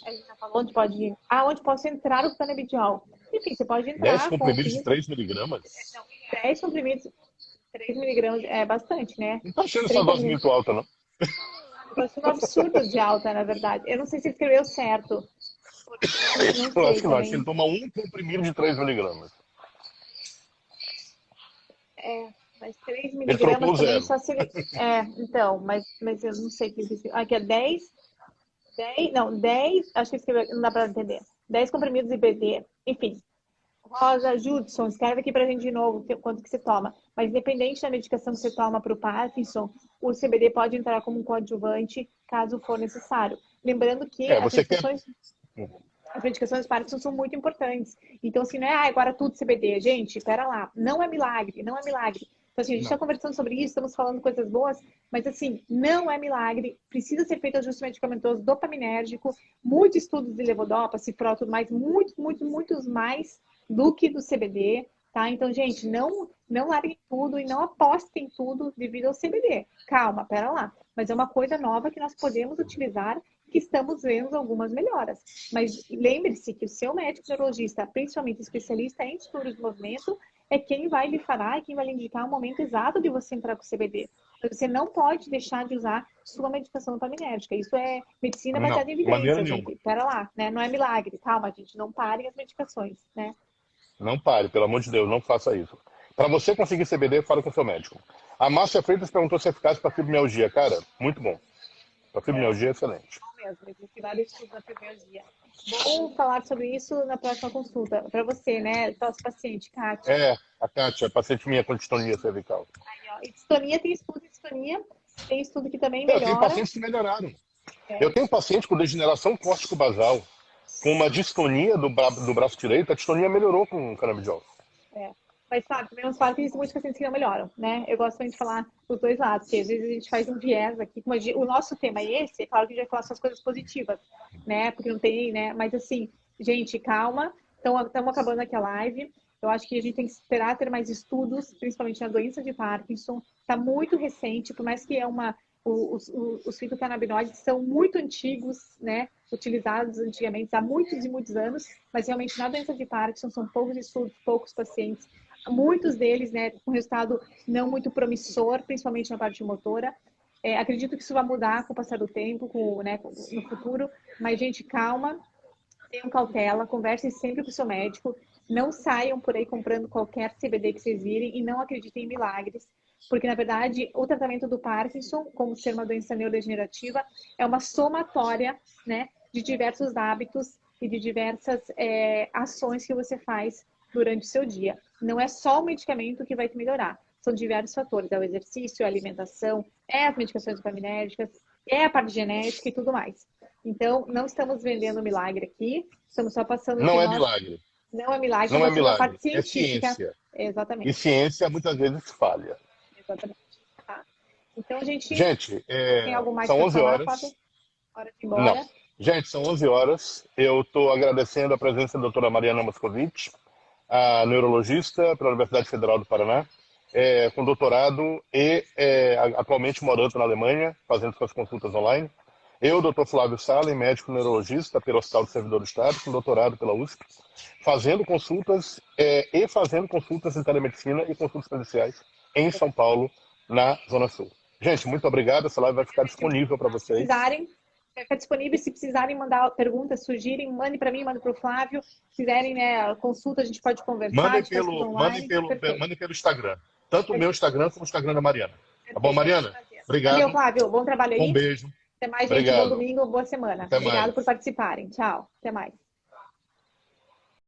[SPEAKER 2] A gente já falou onde pode ir. Onde posso entrar o canabidiol? Enfim, você pode
[SPEAKER 1] 10
[SPEAKER 2] entrar com o
[SPEAKER 1] comprimidos de
[SPEAKER 2] pisa.
[SPEAKER 1] 3 miligramas?
[SPEAKER 2] Não, 10 comprimidos, 3 miligramas é bastante, né?
[SPEAKER 1] Não está achando essa
[SPEAKER 2] 30
[SPEAKER 1] dose
[SPEAKER 2] minutos.
[SPEAKER 1] muito alta, não?
[SPEAKER 2] Eu acho um absurdo de alta, na verdade. Eu não sei se ele escreveu certo. Não
[SPEAKER 1] Eu acho
[SPEAKER 2] sei
[SPEAKER 1] que não. Acho que ele
[SPEAKER 2] também.
[SPEAKER 1] toma um comprimido de 3 miligramas.
[SPEAKER 2] Mas 3
[SPEAKER 1] Ele trocou
[SPEAKER 2] miligramas
[SPEAKER 1] o
[SPEAKER 2] também,
[SPEAKER 1] zero.
[SPEAKER 2] só se ele. Então, mas eu não sei o que ele disse. Aqui é 10, não, 10, acho que escreveu, não dá para entender. 10 comprimidos de BD, enfim. Rosa, Judson, escreve aqui pra gente de novo quanto que você toma. Mas independente da medicação que você toma para o Parkinson, o CBD pode entrar como um coadjuvante caso for necessário. Lembrando que
[SPEAKER 1] Você quer.
[SPEAKER 2] as medicações do Parkinson são muito importantes. Então, assim, não é agora tudo CBD. Gente, pera lá. Não é milagre, não é milagre. Então, assim, a gente está
[SPEAKER 1] Não.
[SPEAKER 2] conversando sobre isso, estamos falando coisas boas, mas, assim, não é milagre. Precisa ser feito ajuste medicamentoso dopaminérgico, muitos estudos de levodopa, cipró, tudo mais, muitos mais do que do CBD, tá? Então, gente, não larguem tudo e não apostem tudo devido ao CBD. Calma, pera lá. Mas é uma coisa nova que nós podemos utilizar, que estamos vendo algumas melhoras. Mas lembre-se que o seu médico neurologista, principalmente especialista em distúrbios do movimento, é quem vai lhe falar e quem vai lhe indicar o momento exato de você entrar com o CBD. Você não pode deixar de usar sua medicação dopaminérgica. Isso é medicina
[SPEAKER 1] Não,
[SPEAKER 2] baseada em
[SPEAKER 1] de maneira
[SPEAKER 2] evidência,
[SPEAKER 1] nenhuma.
[SPEAKER 2] gente. Pera lá, né? Não é milagre. Calma, gente. Não parem as medicações, né?
[SPEAKER 1] Não pare, pelo amor de Deus, não faça isso. Para você conseguir CBD, fale com o seu médico. A Márcia Freitas perguntou se é eficaz para fibromialgia. Cara, muito bom. Para fibromialgia, é excelente.
[SPEAKER 2] Mesmo. Existem vários estudos na fibromialgia. Vou falar sobre isso na próxima consulta. Para você, né? Nosso paciente, Kátia.
[SPEAKER 1] A Kátia, paciente minha com distonia cervical.
[SPEAKER 2] Aí, ó. E distonia, tem estudo de distonia. Tem estudo que também
[SPEAKER 1] Eu tenho
[SPEAKER 2] melhora.
[SPEAKER 1] pacientes que melhoraram. Eu
[SPEAKER 2] É,
[SPEAKER 1] tenho paciente com degeneração córtico-basal, com uma distonia do braço direito. A distonia melhorou com o canabidiol.
[SPEAKER 2] é. Mas sabe, também uns falam que existem muitos pacientes que não melhoram, né? Eu gosto também de falar os dois lados, porque às vezes a gente faz um viés aqui. O nosso tema é esse, é claro que a gente vai falar só as coisas positivas, né? Porque não tem, né? Mas assim, gente, calma. Estamos acabando aqui a live. Eu acho que a gente tem que esperar ter mais estudos, principalmente na doença de Parkinson. Está muito recente, por mais que é uma. Os fitocannabinoides são muito antigos, né? utilizados antigamente, há muitos e muitos anos, mas realmente na doença de Parkinson são poucos estudos, poucos pacientes, muitos deles, né, com resultado não muito promissor, principalmente na parte motora. Acredito que isso vai mudar com o passar do tempo, né, no futuro, mas, gente, calma, tenham cautela, conversem sempre com o seu médico, não saiam por aí comprando qualquer CBD que vocês virem e não acreditem em milagres, porque, na verdade, o tratamento do Parkinson, como ser uma doença neurodegenerativa, é uma somatória, né, de diversos hábitos e de diversas ações que você faz durante o seu dia. Não é só o medicamento que vai te melhorar, são diversos fatores, é o exercício, é a alimentação, é as medicações dopaminérgicas, é a parte genética e tudo mais. Então, não estamos vendendo milagre aqui, estamos só passando o que
[SPEAKER 1] Não é
[SPEAKER 2] nós...
[SPEAKER 1] milagre.
[SPEAKER 2] Não é milagre,
[SPEAKER 1] Não é
[SPEAKER 2] mostrando a parte
[SPEAKER 1] milagre. É
[SPEAKER 2] científica.
[SPEAKER 1] ciência. E
[SPEAKER 2] Exatamente.
[SPEAKER 1] ciência muitas vezes falha.
[SPEAKER 2] Exatamente. Tá. Então, gente,
[SPEAKER 1] Gente,
[SPEAKER 2] tem algo mais
[SPEAKER 1] são
[SPEAKER 2] para
[SPEAKER 1] 11
[SPEAKER 2] falar, Fábio?
[SPEAKER 1] horas.
[SPEAKER 2] Hora de ir
[SPEAKER 1] Não.
[SPEAKER 2] embora.
[SPEAKER 1] Gente, são 11 horas. Eu estou agradecendo a presença da doutora Mariana Moscovici, a neurologista pela Universidade Federal do Paraná, com doutorado e atualmente morando na Alemanha, fazendo suas consultas online. Eu, doutor Flávio Salem, médico neurologista pelo Hospital do Servidor do Estado, com doutorado pela USP, fazendo consultas em telemedicina e consultas presenciais em São Paulo, na Zona Sul. Gente, muito obrigado. Essa live vai ficar disponível para
[SPEAKER 2] Se
[SPEAKER 1] vocês.
[SPEAKER 2] precisarem, fica disponível. Se precisarem mandar perguntas, sugerirem, mande para mim, mande para o Flávio. Se quiserem, né, consulta, a gente pode conversar.
[SPEAKER 1] Mandem
[SPEAKER 2] A gente faz tudo online.
[SPEAKER 1] mandem pelo Instagram. Tanto o meu Instagram como o Instagram da Mariana. Tá bom, Mariana?
[SPEAKER 2] Valeu,
[SPEAKER 1] Obrigado.
[SPEAKER 2] Flávio. Bom trabalho aí.
[SPEAKER 1] Um beijo.
[SPEAKER 2] Até mais, gente. Bom
[SPEAKER 1] Obrigado.
[SPEAKER 2] domingo, boa semana.
[SPEAKER 1] Até
[SPEAKER 2] Obrigado
[SPEAKER 1] mais.
[SPEAKER 2] por participarem. Tchau. Até mais.